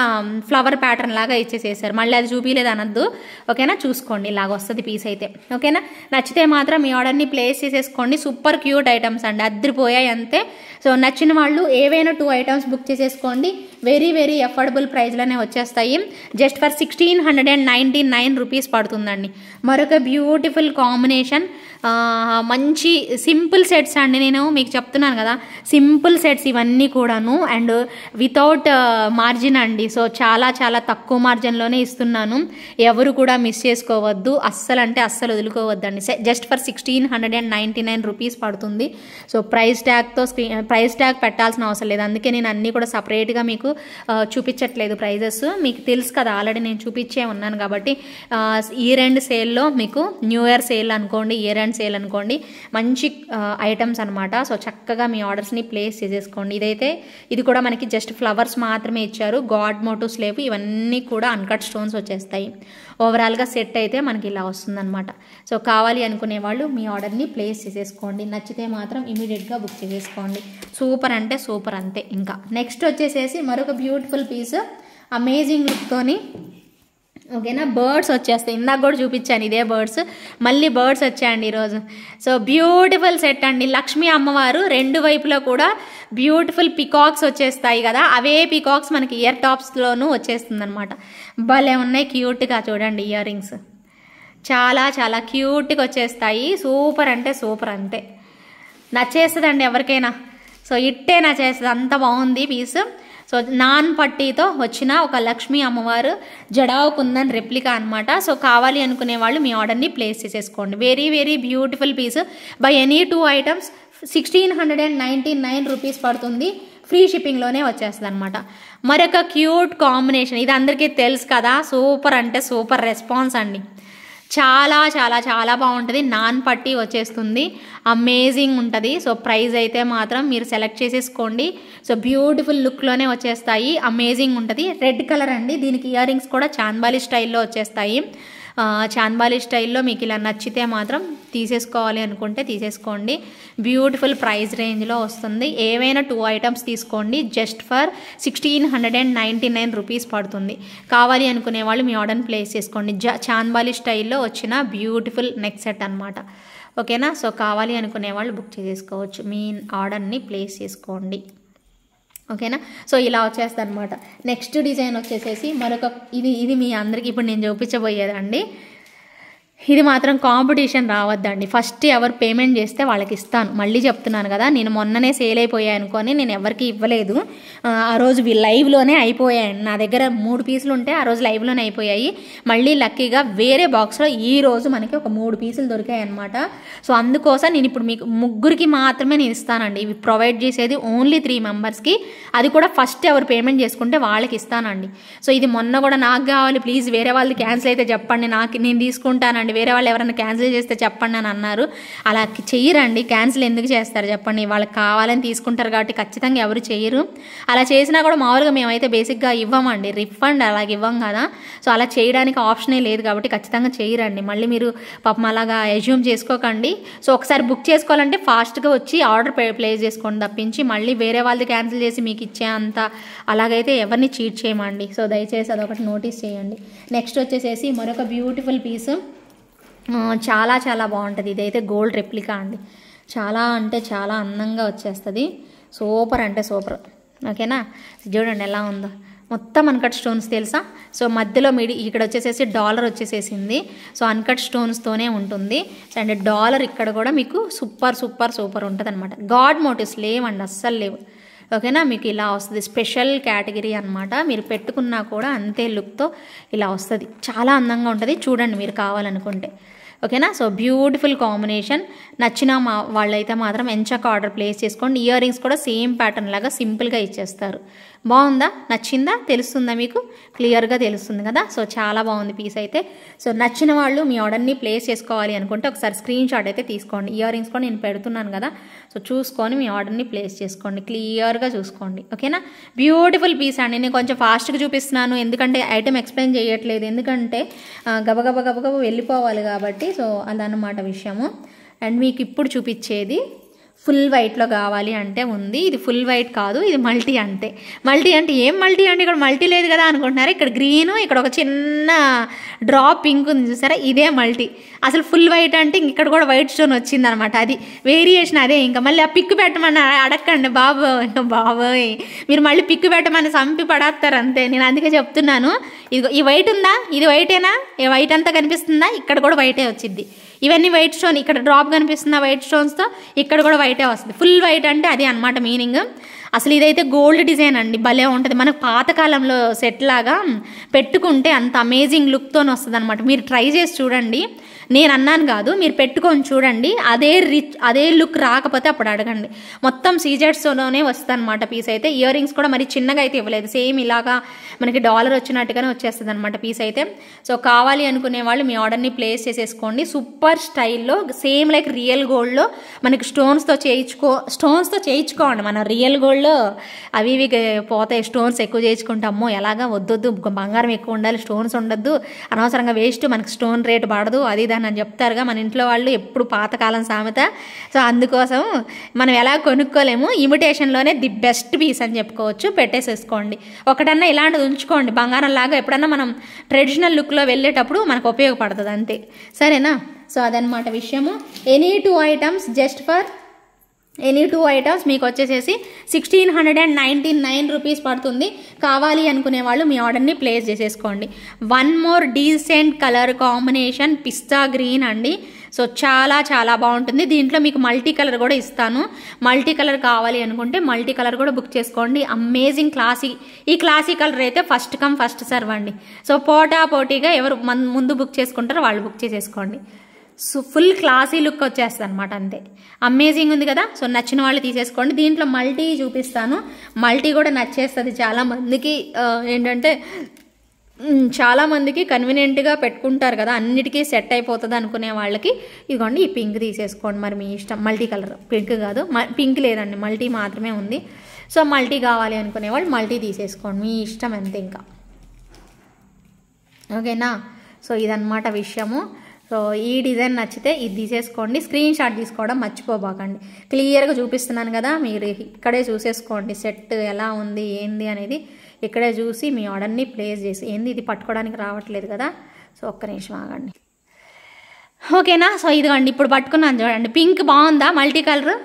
ఫ్లవర్ ప్యాటర్న్ లాగా ఇచ్చేసేసారు. మళ్ళీ అది చూపించలేదు అనద్దు. ఓకేనా. చూసుకోండి, ఇలాగ వస్తుంది పీస్ అయితే. ఓకేనా. నచ్చితే మాత్రం మీ ఆర్డర్ని ప్లేస్ చేసేసుకోండి. సూపర్ క్యూట్ ఐటమ్స్ అండి, అద్దరిపోయాయి అంతే. సో నచ్చిన వాళ్ళు ఏవైనా 2 ఐటమ్స్ బుక్ చేసేసుకోండి. వెరీ వెరీ అఫోర్డబుల్ ప్రైస్లోనే వచ్చేస్తాయి. జస్ట్ ఫర్ 1699 రూపీస్ పడుతుందండి. మరొక బ్యూటిఫుల్ కాంబినేషన్, మంచి సింపుల్ సెట్స్ అండి. నేను మీకు చెప్తున్నాను కదా, సింపుల్ సెట్స్ ఇవన్నీ కూడాను, అండ్ వితౌట్ మార్జిన్ అండి. సో చాలా చాలా తక్కువ మార్జిన్లోనే ఇస్తున్నాను. ఎవరు కూడా మిస్ చేసుకోవద్దు, అస్సలు అంటే అస్సలు వదులుకోవద్దండి. జస్ట్ ఫర్ 1699 రూపీస్ పడుతుంది. సో ప్రైస్ ట్యాగ్ పెట్టాల్సిన అవసరం లేదు. అందుకే నేను అన్నీ కూడా సపరేట్గా మీకు చూపించట్లేదు ప్రైజెస్. మీకు తెలుసు కదా, ఆల్రెడీ నేను చూపించే ఉన్నాను కాబట్టి. ఇయర్ ఎండ్ సేల్లో మీకు న్యూ ఇయర్ సేల్ అనుకోండి, ఇయర్ ఎండ్ సేల్ అనుకోండి, మంచి ఐటమ్స్ అనమాట. సో చక్కగా మీ ఆర్డర్స్ని ప్లేస్ చేసేసుకోండి. ఇది కూడా మనకి జస్ట్ ఫ్లవర్స్ మాత్రమే ఇచ్చారు, గాడ్ మోటివ్స్ లేవు. ఇవన్నీ కూడా అన్కట్ స్టోన్స్ వచ్చేస్తాయి. ఓవరాల్గా సెట్ అయితే మనకి ఇలా వస్తుందన్నమాట. సో కావాలి అనుకునే వాళ్ళు మీ ఆర్డర్ని ప్లేస్ చేసేసుకోండి. నచ్చితే మాత్రం ఇమీడియట్గా బుక్ చేసేసుకోండి. సూపర్ అంటే సూపర్ అంతే. ఇంకా నెక్స్ట్ వచ్చేసేసి మరొక బ్యూటిఫుల్ పీస్, అమేజింగ్ లుక్తోని. ఓకేనా. బర్డ్స్ వచ్చేస్తాయి, ఇందాక కూడా చూపించాను ఇదే బర్డ్స్, మళ్ళీ బర్డ్స్ వచ్చాయండి ఈరోజు. సో బ్యూటిఫుల్ సెట్ అండి. లక్ష్మీ అమ్మవారు రెండు వైపులో కూడా బ్యూటిఫుల్ పికాక్స్ వచ్చేస్తాయి కదా, అవే పికాక్స్ మనకి ఇయర్ టాప్స్లోనూ వచ్చేస్తుంది అనమాట. భలే ఉన్నాయి క్యూట్గా. చూడండి ఇయర్ రింగ్స్ చాలా చాలా క్యూట్గా వచ్చేస్తాయి. సూపర్ అంటే సూపర్ అంతే. నచ్చేస్తుందండి ఎవరికైనా. సో ఇట్టే నచ్చేస్తుంది, అంత బాగుంది పీస్. సో నాన్ పట్టీతో వచ్చిన ఒక లక్ష్మీ అమ్మవారు జడావు కుందన్ రెప్లికా అనమాట. సో కావాలి అనుకునే వాళ్ళు మీ ఆర్డర్ని ప్లేస్ చేసేసుకోండి. Very very beautiful piece. Buy any 2 items 1699 rupees పడుతుంది. ఫ్రీ షిప్పింగ్లోనే వచ్చేస్తుంది అనమాట. మరొక క్యూట్ కాంబినేషన్, ఇది అందరికీ తెలుసు కదా, సూపర్ అంటే సూపర్ రెస్పాన్స్ అండి. చాలా చాలా చాలా బాగుంటుంది. నాన్ పట్టీ వచ్చేస్తుంది, అమేజింగ్ ఉంటుంది. సో ప్రైస్ అయితే మాత్రం మీరు సెలెక్ట్ చేసేసుకోండి. సో బ్యూటిఫుల్ లుక్లోనే వచ్చేస్తాయి, అమేజింగ్ ఉంటుంది. రెడ్ కలర్ అండి. దీనికి ఇయర్ రింగ్స్ కూడా చాంద్బాలి స్టైల్లో వచ్చేస్తాయి. చాంద్బాలి స్టైల్లో మీకు ఇలా నచ్చితే మాత్రం తీసేసుకోవాలి అనుకుంటే తీసేసుకోండి. బ్యూటిఫుల్ ప్రైస్ రేంజ్లో వస్తుంది. ఏవైనా 2 ఐటమ్స్ తీసుకోండి. జస్ట్ ఫర్ 1699 రూపీస్ పడుతుంది. కావాలి అనుకునే వాళ్ళు మీ ఆర్డర్ని ప్లేస్ చేసుకోండి. చాంద్బాలి స్టైల్లో వచ్చిన బ్యూటిఫుల్ నెక్ సెట్ అనమాట. ఓకేనా. సో కావాలి అనుకునే వాళ్ళు బుక్ చేసేసుకోవచ్చు. మీ ఆర్డర్ని ప్లేస్ చేసుకోండి. ఓకేనా. సో ఇలా వచ్చేస్తుంది అనమాట. నెక్స్ట్ డిజైన్ వచ్చేసేసి మరొక ఇది మీ అందరికీ ఇప్పుడు నేను చూపించబోయేదండి. ఇది మాత్రం కాంపిటీషన్ రావద్దండి. ఫస్ట్ ఎవరు పేమెంట్ చేస్తే వాళ్ళకి ఇస్తాను. మళ్ళీ చెప్తున్నాను కదా, నేను మొన్ననే సేల్ అయిపోయాయి అనుకొని నేను ఎవరికి ఇవ్వలేదు. ఆ రోజు లైవ్లోనే అయిపోయాయి. నా దగ్గర 3 పీసులు ఉంటే ఆ రోజు లైవ్లోనే అయిపోయాయి. మళ్ళీ లక్కీగా వేరే బాక్స్లో ఈ రోజు మనకి ఒక 3 పీసులు దొరికాయి అనమాట. సో అందుకోసం నేను ఇప్పుడు మీకు ముగ్గురికి మాత్రమే నేను ఇస్తానండి. ఇవి ప్రొవైడ్ చేసేది ఓన్లీ 3 మెంబర్స్కి. అది కూడా ఫస్ట్ ఎవరు పేమెంట్ చేసుకుంటే వాళ్ళకి ఇస్తానండి. సో ఇది మొన్న కూడా నాకు కావాలి ప్లీజ్, వేరే వాళ్ళది క్యాన్సిల్ అయితే చెప్పండి, నేను తీసుకుంటానండి, వేరే వాళ్ళు ఎవరైనా క్యాన్సిల్ చేస్తే చెప్పండి అని అన్నారు. అలా చెయ్యరండి. క్యాన్సిల్ ఎందుకు చేస్తారు చెప్పండి? వాళ్ళకి కావాలని తీసుకుంటారు కాబట్టి ఖచ్చితంగా ఎవరు చేయరు. అలా చేసినా కూడా మామూలుగా మేమైతే బేసిక్గా ఇవ్వమండి, రిఫండ్ అలాగ ఇవ్వం కదా. సో అలా చేయడానికి ఆప్షనే లేదు కాబట్టి ఖచ్చితంగా చేయరండి. మళ్ళీ మీరు పాపం అలాగా అజ్యూమ్ చేసుకోకండి. సో ఒకసారి బుక్ చేసుకోవాలంటే ఫాస్ట్గా వచ్చి ఆర్డర్ ప్లేస్ చేసుకోండి తప్పించి మళ్ళీ వేరే వాళ్ళది క్యాన్సిల్ చేసి మీకు ఇచ్చే అంత అలాగైతే ఎవరిని చీట్ చేయమండి. సో దయచేసి అదొకటి నోటీస్ చేయండి. నెక్స్ట్ వచ్చేసేసి మరొక బ్యూటిఫుల్ పీస్, చాలా చాలా బాగుంటుంది. ఇదైతే గోల్డ్ రెప్లికా అండి. చాలా అంటే చాలా అందంగా వచ్చేస్తుంది. సూపర్ అంటే సూపర్. ఓకేనా. చూడండి ఎలా ఉందో. మొత్తం అన్కట్ స్టోన్స్ తెలుసా. సో మధ్యలో ఇక్కడ వచ్చేసేసి డాలర్ వచ్చేసేసింది. సో అన్కట్ స్టోన్స్తోనే ఉంటుంది. అండ్ డాలర్ ఇక్కడ కూడా మీకు సూపర్ సూపర్ సూపర్ ఉంటుంది అనమాట. గాడ్ మోటివ్స్ లేవండి, అస్సలు లేవు. ఓకేనా. మీకు ఇలా వస్తుంది. స్పెషల్ కేటగిరీ అనమాట. మీరు పెట్టుకున్నా కూడా అంతే లుక్తో ఇలా వస్తుంది. చాలా అందంగా ఉంటుంది. చూడండి మీరు కావాలనుకుంటే. ఓకేనా. So beautiful combination. నచ్చిన వాళ్ళైతే మాత్రం ఎంచక్క ఆర్డర్ ప్లేస్ చేసుకోండి. ఇయర్ రింగ్స్ కూడా సేమ్ ప్యాటర్న్ లాగా సింపుల్గా ఇచ్చేస్తారు. బాగుందా? నచ్చిందా? తెలుస్తుందా మీకు? క్లియర్గా తెలుస్తుంది కదా. సో చాలా బాగుంది పీస్ అయితే. సో నచ్చిన వాళ్ళు మీ ఆర్డర్ని ప్లేస్ చేసుకోవాలి అనుకుంటే ఒకసారి స్క్రీన్ షాట్ అయితే తీసుకోండి. ఇయర్ రింగ్స్ కూడా నేను పెడుతున్నాను కదా. సో చూసుకొని మీ ఆర్డర్ని ప్లేస్ చేసుకోండి. క్లియర్గా చూసుకోండి. ఓకేనా. బ్యూటిఫుల్ పీస్ అండి. నేను కొంచెం ఫాస్ట్గా చూపిస్తున్నాను ఎందుకంటే ఐటెం ఎక్స్ప్లెయిన్ చేయట్లేదు, ఎందుకంటే గబగబ వెళ్ళిపోవాలి కాబట్టి. సో అదన్నమాట విషయము. అండ్ మీకు ఇప్పుడు చూపించేది ఫుల్ వైట్లో కావాలి అంటే ఉంది. ఇది ఫుల్ వైట్ కాదు, ఇది మల్టీ అంతే. మల్టీ అంటే ఏం మల్టీ అంటే ఇక్కడ మల్టీ లేదు కదా అనుకుంటున్నారు. ఇక్కడ గ్రీను, ఇక్కడ ఒక చిన్న డ్రాప్ పింక్ ఉంది చూసారా, ఇదే మల్టీ. అసలు ఫుల్ వైట్ అంటే ఇక్కడ కూడా వైట్ స్టోన్ వచ్చిందనమాట. అది వేరియేషన్ అదే. ఇంకా మళ్ళీ ఆ పిక్ పెట్టమని అడగండి బాబోయ్, మీరు మళ్ళీ పిక్ పెట్టమని సంపి పడేస్తారు అంతే. నేను అందుకే చెప్తున్నాను. ఇదిగో ఈ వైట్ ఉందా, ఇది వైటేనా? ఈ వైట్ అంతా కనిపిస్తుందా? ఇక్కడ కూడా వైటే వచ్చింది. ఇవన్నీ వైట్ స్టోన్. ఇక్కడ డ్రాప్ కనిపిస్తున్న వైట్ స్టోన్స్తో ఇక్కడ కూడా వైటే వస్తుంది. ఫుల్ వైట్ అంటే అది అనమాట మీనింగ్. అసలు ఇదైతే గోల్డ్ డిజైన్ అండి, భలే ఉంటుంది. మనకు పాతకాలంలో సెట్ లాగా పెట్టుకుంటే అంత అమేజింగ్ లుక్తో వస్తుంది అనమాట. మీరు ట్రై చేసి చూడండి. నేను అన్నాను కాదు, మీరు పెట్టుకొని చూడండి. అదే లుక్ రాకపోతే అప్పుడు అడగండి. మొత్తం సీజెట్స్తోనే వస్తుంది అనమాట పీస్ అయితే. ఇయర్ రింగ్స్ కూడా మరి చిన్నగా అయితే ఇవ్వలేదు, సేమ్ ఇలాగా మనకి డాలర్ వచ్చినట్టుగానే వచ్చేస్తుంది అనమాట పీస్ అయితే. సో కావాలి అనుకునే వాళ్ళు మీ ఆర్డర్ని ప్లేస్ చేసేసుకోండి. సూపర్ స్టైల్లో సేమ్ లైక్ రియల్ గోల్డ్లో మనకి స్టోన్స్తో చేయించుకోండి. మన రియల్ గోల్డ్లో అవి ఇవి పోతాయి, స్టోన్స్ ఎక్కువ చేయించుకుంటాము. ఎలాగా వద్దొద్దు, బంగారం ఎక్కువ ఉండాలి, స్టోన్స్ ఉండొద్దు, అనవసరంగా వేస్ట్, మనకి స్టోన్ రేట్ పడదు అది అని చెప్తారుగా మన ఇంట్లో వాళ్ళు, ఎప్పుడు పాతకాలం సామెత. సో అందుకోసం మనం ఎలా కొనుక్కోలేము, ఇమిటేషన్లోనే ది బెస్ట్ పీస్ అని చెప్పుకోవచ్చు. పెట్టేసేసుకోండి. ఒకటన్నా ఇలాంటిది ఉంచుకోండి, బంగారం లాగా. ఎప్పుడన్నా మనం ట్రెడిషనల్ లుక్లో వెళ్ళేటప్పుడు మనకు ఉపయోగపడుతుంది అంతే. సరేనా. సో అదనమాట విషయము. ఎనీ 2 ఐటమ్స్ మీకు వచ్చేసేసి 1699 రూపీస్ పడుతుంది. కావాలి అనుకునే వాళ్ళు మీ ఆర్డర్ని ప్లేస్ చేసేసుకోండి. One more decent colour combination పిస్తా గ్రీన్ అండి. సో చాలా చాలా బాగుంటుంది. దీంట్లో మీకు మల్టీ కలర్ కూడా ఇస్తాను. మల్టీ కలర్ కావాలి అనుకుంటే మల్టీ కలర్ కూడా బుక్ చేసుకోండి. అమేజింగ్ ఈ క్లాసీ కలర్ అయితే ఫస్ట్ కమ్ ఫస్ట్ సర్వ్ అండి. సో పోటీగా ఎవరు ముందు బుక్ చేసుకుంటారో వాళ్ళు బుక్ చేసేసుకోండి. సో ఫుల్ క్లాసీ లుక్ వచ్చేస్తుంది అనమాట అంతే. అమేజింగ్ ఉంది కదా. సో నచ్చిన వాళ్ళు తీసేసుకోండి. దీంట్లో మల్టీ చూపిస్తాను. మల్టీ కూడా నచ్చేస్తుంది చాలామందికి. ఏంటంటే చాలామందికి కన్వీనియంట్గా పెట్టుకుంటారు కదా, అన్నిటికీ సెట్ అయిపోతుంది అనుకునే వాళ్ళకి ఇదిగోండి ఈ పింక్ తీసేసుకోండి. మరి మీ ఇష్టం. మల్టీ కలర్, పింక్ కాదు, పింక్ లేదండి, మల్టీ మాత్రమే ఉంది. సో మల్టీ కావాలి అనుకునే వాళ్ళు మల్టీ తీసేసుకోండి, మీ ఇష్టం అంతే ఇంకా. ఓకేనా. సో ఇదన్నమాట విషయము. సో ఈ డిజైన్ నచ్చితే ఇది తీసేసుకోండి, స్క్రీన్ షాట్ తీసుకోవడం మర్చిపోబాకండి. క్లియర్గా చూపిస్తున్నాను కదా, మీరు ఇక్కడే చూసేసుకోండి సెట్ ఎలా ఉంది ఏంది అనేది. ఇక్కడే చూసి మీ ఆర్డర్ని ప్లేస్ చేసి, ఏంది ఇది పట్టుకోవడానికి రావట్లేదు కదా, సో ఒక్క నిమిషం ఆగండి. ఓకేనా. సో ఇదిగోండి ఇప్పుడు పట్టుకున్నాను చూడండి. పింక్ బాగుందా, మల్టీ కలర్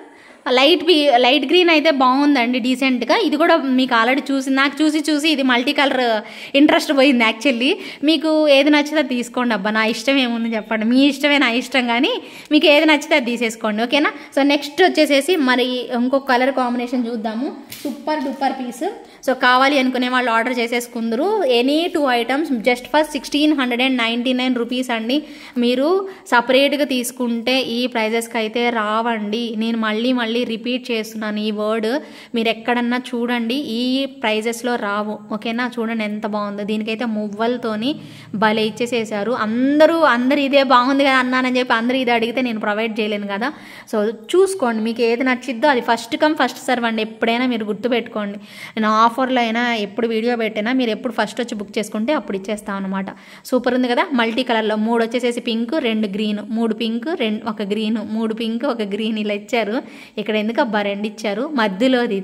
లైట్ గ్రీన్ అయితే బాగుందండి డీసెంట్గా. ఇది కూడా మీకు ఆల్రెడీ నాకు చూసి ఇది మల్టీ కలర్ ఇంట్రెస్ట్ పోయింది యాక్చువల్లీ. మీకు ఏది నచ్చితే తీసుకోండి అబ్బా, నా ఇష్టం ఏముంది చెప్పండి, మీ ఇష్టమే నా ఇష్టం, కానీ మీకు ఏది నచ్చితే అది తీసేసుకోండి. ఓకేనా. సో నెక్స్ట్ వచ్చేసేసి మరి ఇంకొక కలర్ కాంబినేషన్ చూద్దాము. Super duper piece. సో కావాలి అనుకునే వాళ్ళు ఆర్డర్ చేసేసుకుందరు. Any 2 items just for 1699 rupees అండి. మీరు సపరేట్గా తీసుకుంటే ఈ ప్రైజెస్కి అయితే రావండి. నేను మళ్ళీ రిపీట్ చేస్తున్నాను ఈ వర్డ్, మీరు ఎక్కడన్నా చూడండి, ఈ ప్రైజెస్లో రావు. ఓకేనా. చూడండి ఎంత బాగుందో, దీనికైతే మువ్వలతోని భలే ఇచ్చేసేసారు. అందరూ ఇదే బాగుంది కదా అన్నానని చెప్పి అందరూ ఇది అడిగితే నేను ప్రొవైడ్ చేయలేను కదా. సో చూసుకోండి, మీకు ఏది నచ్చిద్దో అది ఫస్ట్ కమ్ ఫస్ట్ సర్వ్ అండి. ఎప్పుడైనా మీరు గుర్తుపెట్టుకోండి, నేను ఆఫర్లో అయినా ఎప్పుడు వీడియో పెట్టినా మీరు ఎప్పుడు ఫస్ట్ వచ్చి బుక్ చేసుకుంటే అప్పుడు ఇచ్చేస్తాం అనమాట. సూపర్ ఉంది కదా. మల్టీ కలర్లో 3 వచ్చేసేసి pink, 2 green, 3 pink, 1 green, 3 pink, 1 green ఇలా ఇచ్చారు. ఇక్కడ ఎందుకు అబ్బా 2 ఇచ్చారు, మధ్యలోది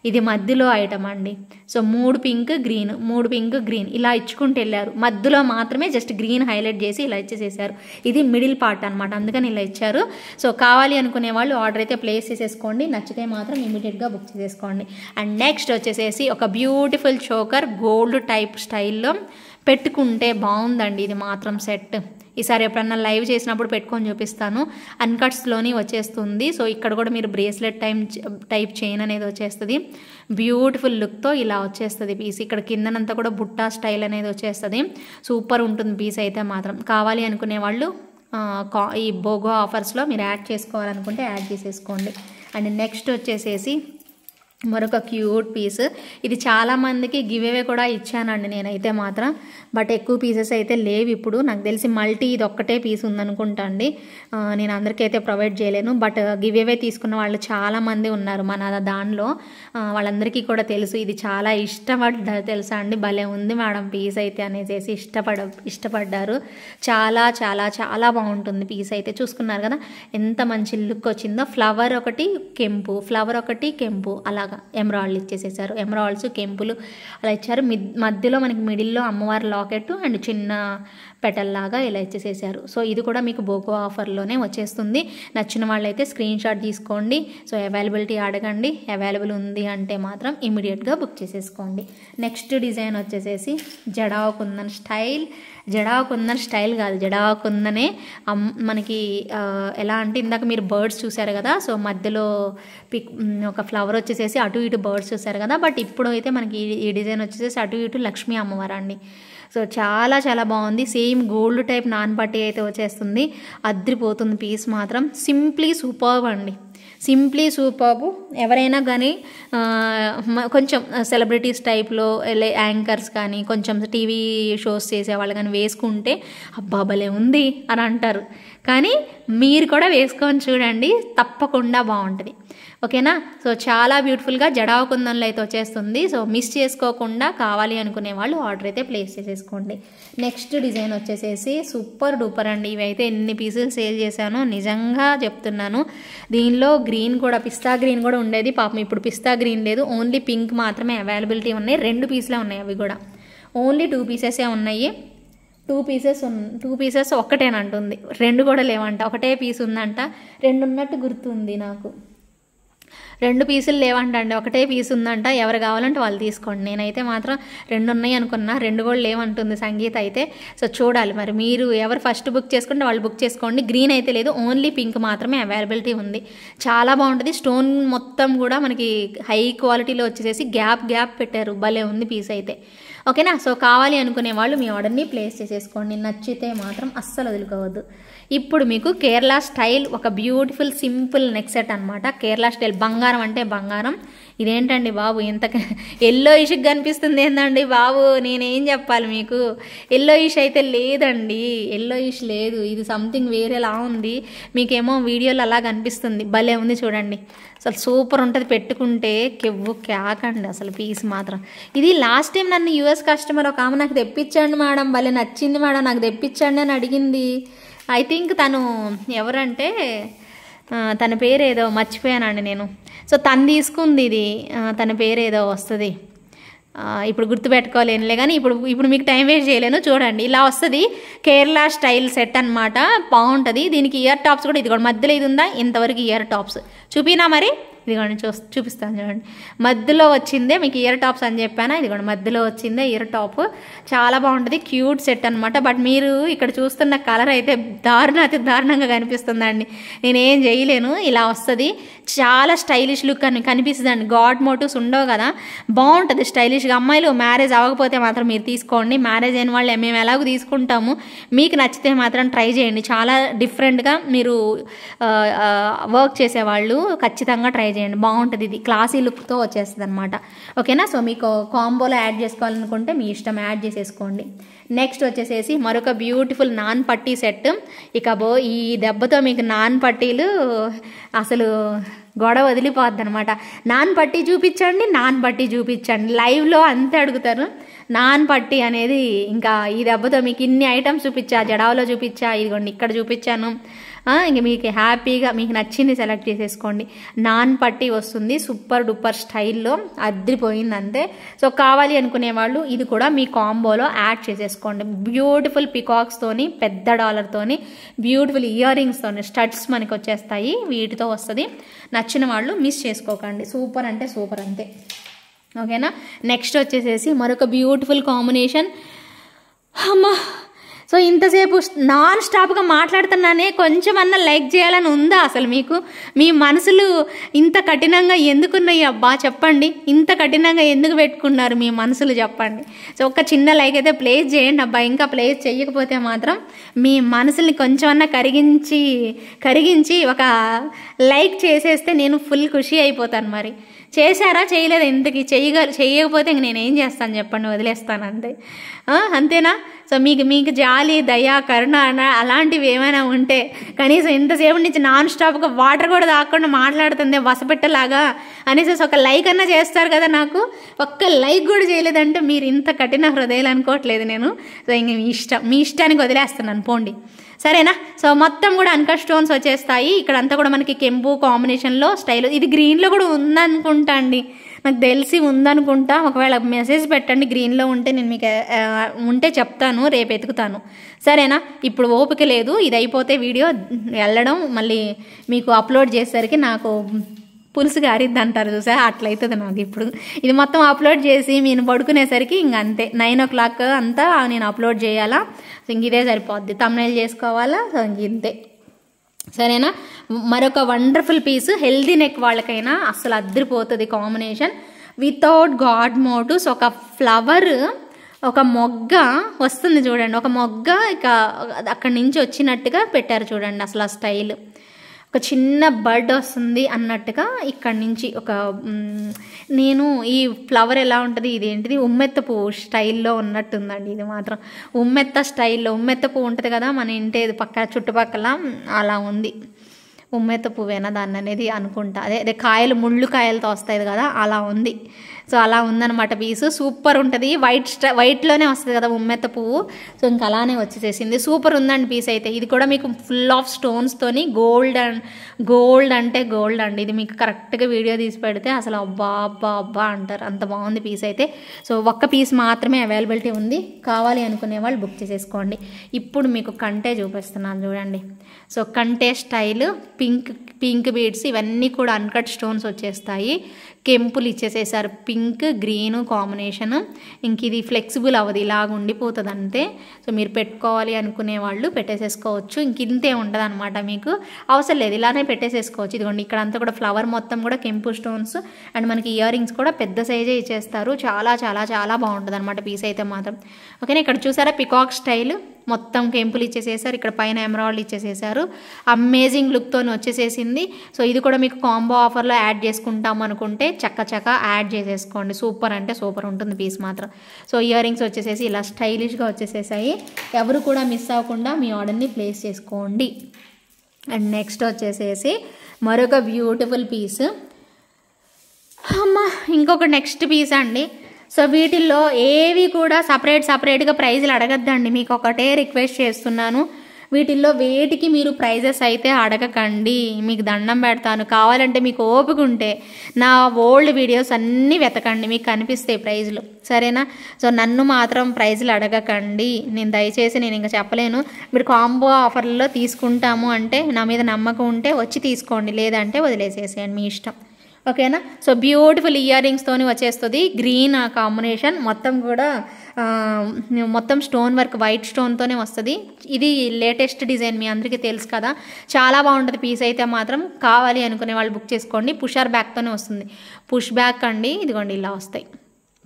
ఇది మధ్యలో ఐటమ్ అండి. So 3 pink green, 3 pink green ఇలా ఇచ్చుకుంటూ వెళ్ళారు. మధ్యలో మాత్రమే జస్ట్ గ్రీన్ హైలైట్ చేసి ఇలా ఇచ్చేసేసారు. ఇది మిడిల్ పార్ట్ అనమాట, అందుకని ఇలా ఇచ్చారు. సో కావాలి అనుకునే వాళ్ళు ఆర్డర్ అయితే ప్లేస్ చేసేసుకోండి, నచ్చితే మాత్రం ఇమీడియట్గా బుక్ చేసేసుకోండి. అండ్ నెక్స్ట్ వచ్చేసేసి ఒక బ్యూటిఫుల్ చోకర్ గోల్డ్ టైప్ స్టైల్లో పెట్టుకుంటే బాగుందండి. ఇది మాత్రం సెట్ ఈసారి ఎప్పుడన్నా లైవ్ చేసినప్పుడు పెట్టుకొని చూపిస్తాను. అన్కట్స్లోని వచ్చేస్తుంది. సో ఇక్కడ కూడా మీరు బ్రేస్లెట్ టైప్ చైన్ అనేది వచ్చేస్తుంది. బ్యూటిఫుల్ లుక్తో ఇలా వచ్చేస్తుంది పీస్. ఇక్కడ కిందనంతా కూడా బుట్టా స్టైల్ అనేది వచ్చేస్తుంది. సూపర్ ఉంటుంది పీస్ అయితే మాత్రం. కావాలి అనుకునే వాళ్ళు ఈ బోగో ఆఫర్స్లో మీరు యాడ్ చేసుకోవాలనుకుంటే యాడ్ చేసేసుకోండి. అండ్ నెక్స్ట్ వచ్చేసేసి మరొక క్యూట్ పీస్. ఇది చాలామందికి గివ్ అవే కూడా ఇచ్చానండి నేనైతే మాత్రం, బట్ ఎక్కువ పీసెస్ అయితే లేవు ఇప్పుడు. నాకు తెలిసి మల్టీ ఇది ఒక్కటే పీస్ ఉందనుకుంటా అండి. నేను అందరికీ అయితే ప్రొవైడ్ చేయలేను, బట్ గివ్ అవే తీసుకున్న వాళ్ళు చాలామంది ఉన్నారు మన దానిలో. వాళ్ళందరికీ కూడా తెలుసు, ఇది చాలా ఇష్టపడ్డారు తెలుసా అండి. భలే ఉంది మేడం పీస్ అయితే అనేసి ఇష్టపడ్డారు. చాలా చాలా చాలా బాగుంటుంది పీస్ అయితే. చూసుకున్నారు కదా ఎంత మంచి లుక్ వచ్చిందో. ఫ్లవర్ ఒకటి కెంపు అలాగా ఎమరాల్డ్ ఇచ్చేసేసారు. ఎమరాల్డ్స్ కెంపులు అలా ఇచ్చారు. మధ్యలో మనకి మిడిల్లో అమ్మవారి లాకెట్ అండ్ చిన్న పెటల్ లాగా ఇలా ఇచ్చేసేసారు. సో ఇది కూడా మీకు బోకో ఆఫర్లోనే వచ్చేస్తుంది. నచ్చిన వాళ్ళైతే స్క్రీన్ షాట్ తీసుకోండి. సో అవైలబిలిటీ అడగండి, అవైలబుల్ ఉంది అంటే మాత్రం ఇమీడియట్గా బుక్ చేసేసుకోండి. నెక్స్ట్ డిజైన్ వచ్చేసేసి జడావ్ కుందన్ స్టైల్ కాదు, జడావ్ కుందనే మనకి ఎలా అంటే ఇందాక మీరు బర్డ్స్ చూసారు కదా. సో మధ్యలో ఒక ఫ్లవర్ వచ్చేసేసి అటు ఇటు బర్డ్స్ చూసారు కదా. బట్ ఇప్పుడు అయితే మనకి ఈ డిజైన్ వచ్చేసేసి అటు ఇటు లక్ష్మీ అమ్మవారు అండి. సో చాలా చాలా బాగుంది. సేమ్ గోల్డ్ టైప్ నాన్ పట్టీ అయితే వచ్చేస్తుంది. అద్రిపోతుంది పీస్ మాత్రం. సింప్లీ సూపర్బ్ అండి, సింప్లీ సూపర్బ్. ఎవరైనా కానీ కొంచెం సెలబ్రిటీస్ టైప్లో యాంకర్స్ కానీ కొంచెం టీవీ షోస్ చేసేవాళ్ళు కానీ వేసుకుంటే అబ్బా భలే ఉంది అని అంటారు. కానీ మీరు కూడా వేసుకొని చూడండి, తప్పకుండా బాగుంటుంది. ఓకేనా. సో చాలా బ్యూటిఫుల్గా జడావ్ కుందన్లో అయితే వచ్చేస్తుంది. సో మిస్ చేసుకోకుండా కావాలి అనుకునే వాళ్ళు ఆర్డర్ అయితే ప్లేస్ చేసేసుకోండి. నెక్స్ట్ డిజైన్ వచ్చేసేసి సూపర్ డూపర్ అండి. ఇవైతే ఎన్ని పీసులు సేల్ చేశానో నిజంగా చెప్తున్నాను. దీనిలో గ్రీన్ కూడా, పిస్తా గ్రీన్ కూడా ఉండేది పాపం. ఇప్పుడు పిస్తా గ్రీన్ లేదు, ఓన్లీ పింక్ మాత్రమే అవైలబిలిటీ ఉన్నాయి. 2 పీసులే ఉన్నాయి, అవి కూడా ఓన్లీ 2 పీసెసే ఉన్నాయి. 2 పీసెస్ ఒక్కటేనంటుంది, 2 కూడా లేవంట. ఒకటే పీస్ ఉందంట, 2 ఉన్నట్టు గుర్తుంది నాకు. 2 పీసులు లేవంటండి, ఒకటే పీస్ ఉందంట. ఎవరు కావాలంటే వాళ్ళు తీసుకోండి. నేనైతే మాత్రం 2 ఉన్నాయి అనుకున్నా, 2 కూడా లేవంటుంది సంగీత అయితే. సో చూడాలి మరి, మీరు ఎవరు ఫస్ట్ బుక్ చేసుకుంటే వాళ్ళు బుక్ చేసుకోండి. గ్రీన్ అయితే లేదు, ఓన్లీ పింక్ మాత్రమే అవైలబిలిటీ ఉంది. చాలా బాగుంటుంది. స్టోన్ మొత్తం కూడా మనకి హై క్వాలిటీలో వచ్చేసేసి గ్యాప్ పెట్టారు. భలే ఉంది పీస్ అయితే. ఓకేనా. సో కావాలి అనుకునే వాళ్ళు మీ ఆర్డర్ని ప్లేస్ చేసేసుకోండి. నచ్చితే మాత్రం అస్సలు వదులుకోవద్దు. ఇప్పుడు మీకు కేరళ స్టైల్ ఒక బ్యూటిఫుల్ సింపుల్ నెక్ సెట్ అనమాట. కేరళ స్టైల్ బంగారం అంటే బంగారం. ఇదేంటండి బాబు ఇంత ఎల్లో ఇష్కి కనిపిస్తుంది ఏందండి బాబు, నేనేం చెప్పాలి మీకు. ఎల్లో ఇష్ అయితే లేదండి, ఎల్లో ఇష్ లేదు, ఇది సంథింగ్ వేరేలా ఉంది. మీకేమో వీడియోలో అలా కనిపిస్తుంది. భలే ఉంది చూడండి, అసలు సూపర్ ఉంటుంది. పెట్టుకుంటే కెవ్వు క్యాకండి అసలు పీస్ మాత్రం. ఇది లాస్ట్ టైం నన్ను యూఎస్ కస్టమర్ ఒక ఆమె నాకు తెప్పించండి మేడం, భలే నచ్చింది మేడం నాకు తెప్పించండి అని అడిగింది. ఐ థింక్ తను ఎవరంటే తన పేరు ఏదో మర్చిపోయానండి నేను. సో తను తీసుకుంది ఇది, తన పేరు ఏదో వస్తుంది, ఇప్పుడు గుర్తుపెట్టుకోలేనులే. కానీ ఇప్పుడు మీకు టైం వేస్ట్ చేయలేను. చూడండి ఇలా వస్తుంది, కేరళ స్టైల్ సెట్ అనమాట, బాగుంటుంది. దీనికి ఇయర్ టాప్స్ కూడా ఇది కూడా మధ్యలో ఇది ఉందా, ఇంతవరకు ఇయర్ టాప్స్ చూపినా మరి, ఇదిగోండి చూపిస్తాను చూడండి. మధ్యలో వచ్చిందే మీకు ఇయర్ టాప్స్ అని చెప్పాను, ఇదిగోండి మధ్యలో వచ్చిందే ఇయర్ టాప్. చాలా బాగుంటుంది, క్యూట్ సెట్ అనమాట. బట్ మీరు ఇక్కడ చూస్తున్న కలర్ అయితే అతి దారుణంగా కనిపిస్తుందండి, నేనేం చేయలేను. ఇలా వస్తుంది, చాలా స్టైలిష్ లుక్ అని కనిపిస్తుందండి. గాడ్ మోటివ్స్ ఉండవు కదా, బాగుంటుంది స్టైలిష్గా. అమ్మాయిలు మ్యారేజ్ అవ్వకపోతే మాత్రం మీరు తీసుకోండి, మ్యారేజ్ అయిన వాళ్ళు మేము ఎలాగో తీసుకుంటాము. మీకు నచ్చితే మాత్రం ట్రై చేయండి, చాలా డిఫరెంట్గా మీరు వర్క్ చేసేవాళ్ళు ఖచ్చితంగా ట్రై చేయండి, బాగుంటుంది. ఇది క్లాసీ లుక్తో వచ్చేస్తుంది అనమాట. ఓకేనా. సో మీకు కాంబోలో యాడ్ చేసుకోవాలనుకుంటే మీ ఇష్టం, యాడ్ చేసేసుకోండి. నెక్స్ట్ వచ్చేసేసి మరొక బ్యూటిఫుల్ నాన్ పట్టీ సెట్. ఇక ఈ దెబ్బతో మీకు నాన్ పట్టీలు అసలు గొడవ వదిలిపోద్ది అనమాట. నాన్ పట్టీ చూపించండి లైవ్లో అంతే అడుగుతారు. నాన్ పట్టీ అనేది ఇంకా ఈ దెబ్బతో మీకు ఇన్ని ఐటమ్స్ చూపించా, జడావులో చూపించా, ఇదిగోండి ఇక్కడ చూపించాను. ఇంక మీకు హ్యాపీగా మీకు నచ్చింది సెలెక్ట్ చేసేసుకోండి. నాన్ పట్టీ వస్తుంది, సూపర్ డూపర్ స్టైల్లో అద్రిపోయింది అంతే. సో కావాలి అనుకునే వాళ్ళు ఇది కూడా మీ కాంబోలో యాడ్ చేసేసుకోండి. బ్యూటిఫుల్ పికాక్స్తోని, పెద్ద డాలర్తోని, బ్యూటిఫుల్ ఇయర్ రింగ్స్తోని, స్టడ్స్ మనకి వచ్చేస్తాయి, వీటితో వస్తుంది. నచ్చిన వాళ్ళు మిస్ చేసుకోకండి, సూపర్ అంటే సూపర్ అంతే. ఓకేనా. నెక్స్ట్ వచ్చేసేసి మరొక బ్యూటిఫుల్ కాంబినేషన్. అమ్మా, సో ఇంతసేపు నాన్ స్టాప్గా మాట్లాడుతున్నానే, కొంచెమన్నా లైక్ చేయాలని ఉందా అసలు మీకు? మీ మనసులు ఇంత కఠినంగా ఎందుకున్నాయి అబ్బా చెప్పండి, ఇంత కఠినంగా ఎందుకు పెట్టుకున్నారు మీ మనసులు చెప్పండి. సో ఒక చిన్న లైక్ అయితే ప్లేస్ చేయండి అబ్బా, ఇంకా ప్లేస్ చేయకపోతే మాత్రం మీ మనసుల్ని కొంచెమన్నా కరిగించి ఒక లైక్ చేసేస్తే నేను ఫుల్ ఖుషి అయిపోతాను. మరి చేశారా చేయలేదా, ఇంతకీ చేయకపోతే ఇంక నేనేం చేస్తాను చెప్పండి, వదిలేస్తాను అంతే. అంతేనా. సో మీకు జాలి, దయ, కరుణ అలాంటివి ఏమైనా ఉంటే కనీసం ఇంతసేపు నుంచి నాన్ స్టాప్గా వాటర్ కూడా తాగకుండా మాట్లాడుతుంది వసపెట్టలాగా అనేసి ఒక లైక్ అన్నా చేస్తారు కదా. నాకు ఒక్క లైక్ కూడా చేయలేదంటే మీరు ఇంత కఠిన హృదయాలు అనుకోవట్లేదు నేను. సో ఇంక మీ ఇష్టానికి వదిలేస్తున్నాను పోండి, సరేనా. సో మొత్తం కూడా అన్కట్ స్టోన్స్ వచ్చేస్తాయి. ఇక్కడంతా కూడా మనకి కెంపు కాంబినేషన్లో స్టైల్, ఇది గ్రీన్లో కూడా ఉందనుకుంటా అండి, నాకు తెలిసి ఉందనుకుంటా. ఒకవేళ మెసేజ్ పెట్టండి గ్రీన్లో ఉంటే, నేను మీకు ఉంటే చెప్తాను, రేపు ఎతుకుతాను, సరేనా. ఇప్పుడు ఓపిక లేదు, ఇది అయిపోతే వీడియో వెళ్ళడం, మళ్ళీ మీకు అప్లోడ్ చేసేసరికి నాకు పులుసు గారిద్ది అంటారు చూసా, అట్లయితుంది నాకు. ఇప్పుడు ఇది మొత్తం అప్లోడ్ చేసి నేను పడుకునేసరికి ఇంక అంతే 9 o'clock అంతా నేను అప్లోడ్ చేయాలా. సో ఇంక ఇదే సరిపోద్ది, థంబ్నెయిల్ చేసుకోవాలా. సో ఇంక ఇంతే, సరేనా. మరొక వండర్ఫుల్ పీస్, హెల్దీ నెక్ వాళ్ళకైనా అస్సలు అద్దరిపోతుంది కాంబినేషన్. వితౌట్ గాడ్ మోటివ్స్, ఒక ఫ్లవర్, ఒక మొగ్గ వస్తుంది చూడండి, ఒక మొగ్గ ఇక అక్కడి నుంచి వచ్చినట్టుగా పెట్టారు చూడండి. అసలు ఆ స్టైల్ ఒక చిన్న బర్డ్ వస్తుంది అన్నట్టుగా ఇక్కడి నుంచి నేను ఈ ఫ్లవర్ ఎలా ఉంటుంది, ఇదేంటిది ఉమ్మెత్త పువ్వు స్టైల్లో ఉన్నట్టుందండి. ఇది మాత్రం ఉమ్మెత్త స్టైల్లో, ఉమ్మెత్త పువ్వు ఉంటుంది కదా మన ఇంటి చుట్టుపక్కల, అలా ఉంది. ఉమ్మెత్త పువ్వేనా దాన్ని అనేది అనుకుంటా, అదే కాయలు ముళ్ళు కాయలతో వస్తాయి కదా, అలా ఉంది. సో అలా ఉందన్నమాట పీసు, సూపర్ ఉంటుంది. వైట్లోనే వస్తుంది కదా ఉమ్మెత్త పువ్వు, సో ఇంకా అలానే వచ్చేసేసింది. సూపర్ ఉందండి పీస్ అయితే. ఇది కూడా మీకు ఫుల్ ఆఫ్ స్టోన్స్తోని, గోల్డ్ అంటే గోల్డ్ అండి. ఇది మీకు కరెక్ట్గా వీడియో తీసి పెడితే అసలు అబ్బా అంటారు, అంత బాగుంది పీస్ అయితే. సో ఒక్క పీస్ మాత్రమే అవైలబిలిటీ ఉంది, కావాలి అనుకునే వాళ్ళు బుక్ చేసేసుకోండి. ఇప్పుడు మీకు కంటే చూపిస్తున్నాను చూడండి. సో కంటే స్టైల్, పింక్ బీడ్స్, ఇవన్నీ కూడా అన్కట్ స్టోన్స్ వచ్చేస్తాయి. కెంపులు ఇచ్చేసేసారు, పింక్ గ్రీన్ కాంబినేషన్. ఇంక ఇది ఫ్లెక్సిబుల్ అవ్వదు, ఇలాగ ఉండిపోతుంది అంతే. సో మీరు పెట్టుకోవాలి అనుకునే వాళ్ళు పెట్టేసేసుకోవచ్చు, ఇంక ఇంతే ఉండదు అనమాట, మీకు అవసరం లేదు, ఇలానే పెట్టేసేసుకోవచ్చు. ఇదిగోండి ఇక్కడంతా కూడా ఫ్లవర్ మొత్తం కూడా కెంపు స్టోన్స్, అండ్ మనకి ఇయర్ రింగ్స్ కూడా పెద్ద సైజే ఇచ్చేస్తారు. చాలా చాలా చాలా బాగుంటుంది అనమాట పీస్ అయితే మాత్రం. ఓకేనా. ఇక్కడ చూసారా పికాక్ స్టైల్, మొత్తం కెంపులు ఇచ్చేసేసారు, ఇక్కడ పైన ఎమరాల్డ్ ఇచ్చేసేసారు. అమేజింగ్ లుక్తో వచ్చేసేసింది. సో ఇది కూడా మీకు కాంబో ఆఫర్లో యాడ్ చేసుకుంటాం అనుకుంటే చక్క యాడ్ చేసేసుకోండి. సూపర్ అంటే సూపర్ ఉంటుంది పీస్ మాత్రం. సో ఇయర్ రింగ్స్ వచ్చేసేసి ఇలా స్టైలిష్గా వచ్చేసేసాయి. ఎవరు కూడా మిస్ అవ్వకుండా మీ ఆర్డర్ని ప్లేస్ చేసుకోండి. అండ్ నెక్స్ట్ వచ్చేసేసి మరొక బ్యూటిఫుల్ పీస్. ఇంకొక నెక్స్ట్ పీస్ అండి. సో వీటిల్లో ఏవి కూడా సపరేట్గా ప్రైజులు అడగద్దండి, మీకు ఒకటే రిక్వెస్ట్ చేస్తున్నాను. వీటిల్లో వేటికి మీరు ప్రైజెస్ అయితే అడగకండి, మీకు దండం పెడతాను. కావాలంటే మీకు ఓపిక ఉంటే నా ఓల్డ్ వీడియోస్ అన్నీ వెతకండి, మీకు కనిపిస్తాయి ప్రైజులు, సరేనా? సో నన్ను మాత్రం ప్రైజులు అడగకండి. దయచేసి నేను ఇంకా చెప్పలేను. మీరు కాంబో ఆఫర్లలో తీసుకుంటాము అంటే నా మీద నమ్మకం ఉంటే వచ్చి తీసుకోండి, లేదంటే వదిలేసేసేయండి, మీ ఇష్టం, ఓకేనా? సో బ్యూటిఫుల్ ఇయర్ రింగ్స్తోని వచ్చేస్తుంది. గ్రీన్ కాంబినేషన్ మొత్తం కూడా మొత్తం స్టోన్ వర్క్ వైట్ స్టోన్తోనే వస్తుంది. ఇది లేటెస్ట్ డిజైన్, మీ అందరికీ తెలుసు కదా, చాలా బాగుంటుంది పీస్ అయితే మాత్రం. కావాలి అనుకునే వాళ్ళు బుక్ చేసుకోండి. పుషర్ బ్యాక్తోనే వస్తుంది. పుష్ బ్యాక్ అండి, ఇదిగోండి ఇలా వస్తాయి.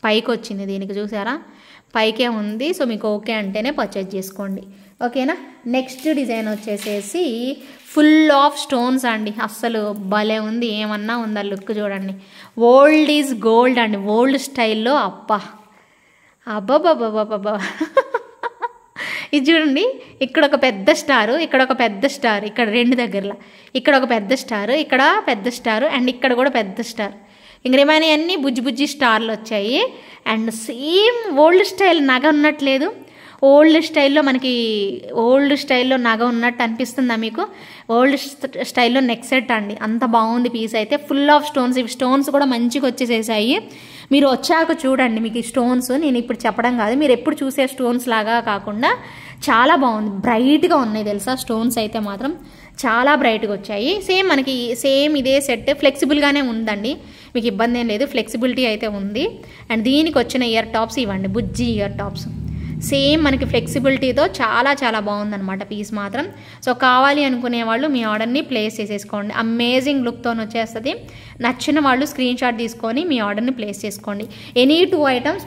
పైకి వచ్చింది, దీనికి చూసారా పైకే ఉంది. సో మీకు ఓకే అంటేనే పర్చేజ్ చేసుకోండి, ఓకేనా? నెక్స్ట్ డిజైన్ వచ్చేసేసి ఫుల్ ఆఫ్ స్టోన్స్ అండి. అస్సలు భలే ఉంది, ఏమన్నా ఉందా లుక్ చూడండి. ఓల్డ్ ఈజ్ గోల్డ్ అండి, ఓల్డ్ స్టైల్లో. అబ్బాబ్బాబ్బాబ్బా ఇది చూడండి, ఇక్కడ ఒక పెద్ద స్టారు, ఇక్కడ ఒక పెద్ద స్టార్, ఇక్కడ రెండు దగ్గరలో ఇక్కడ ఒక పెద్ద స్టారు, ఇక్కడ పెద్ద స్టారు, అండ్ ఇక్కడ కూడా పెద్ద స్టార్. ఇంక రిమైనింగ్ అన్నీ బుజ్జి స్టార్లు వచ్చాయి. అండ్ సేమ్ ఓల్డ్ స్టైల్ నగ ఉన్నట్లేదు, ఓల్డ్ స్టైల్లో మనకి ఓల్డ్ స్టైల్లో నగ ఉన్నట్టు అనిపిస్తుందా మీకు? ఓల్డ్ స్టైల్లో నెక్ సెట్ అండి, అంత బాగుంది పీస్ అయితే. ఫుల్ ఆఫ్ స్టోన్స్, ఇవి స్టోన్స్ కూడా మంచిగా వచ్చేసేసాయి. మీరు వచ్చాక చూడండి, మీకు ఈ స్టోన్స్ నేను ఇప్పుడు చెప్పడం కాదు, మీరు ఎప్పుడు చూసే స్టోన్స్ లాగా కాకుండా చాలా బాగుంది, బ్రైట్గా ఉన్నాయి తెలుసా. స్టోన్స్ అయితే మాత్రం చాలా బ్రైట్గా వచ్చాయి. సేమ్ ఇదే సెట్ ఫ్లెక్సిబుల్గానే ఉందండి, మీకు ఇబ్బంది ఏం లేదు, ఫ్లెక్సిబిలిటీ అయితే ఉంది. అండ్ దీనికి వచ్చిన ఇయర్ టాప్స్ ఇవ్వండి, బుజ్జి ఇయర్ టాప్స్, సేమ్ మనకి ఫ్లెక్సిబిలిటీతో చాలా బాగుందన్నమాట పీస్ మాత్రం. సో కావాలి అనుకునే వాళ్ళు మీ ఆర్డర్ని ప్లేస్ చేసేసుకోండి. అమేజింగ్ లుక్తో వచ్చేస్తుంది. నచ్చిన వాళ్ళు స్క్రీన్ షాట్ తీసుకొని మీ ఆర్డర్ని ప్లేస్ చేసుకోండి. ఎనీ 2 ఐటమ్స్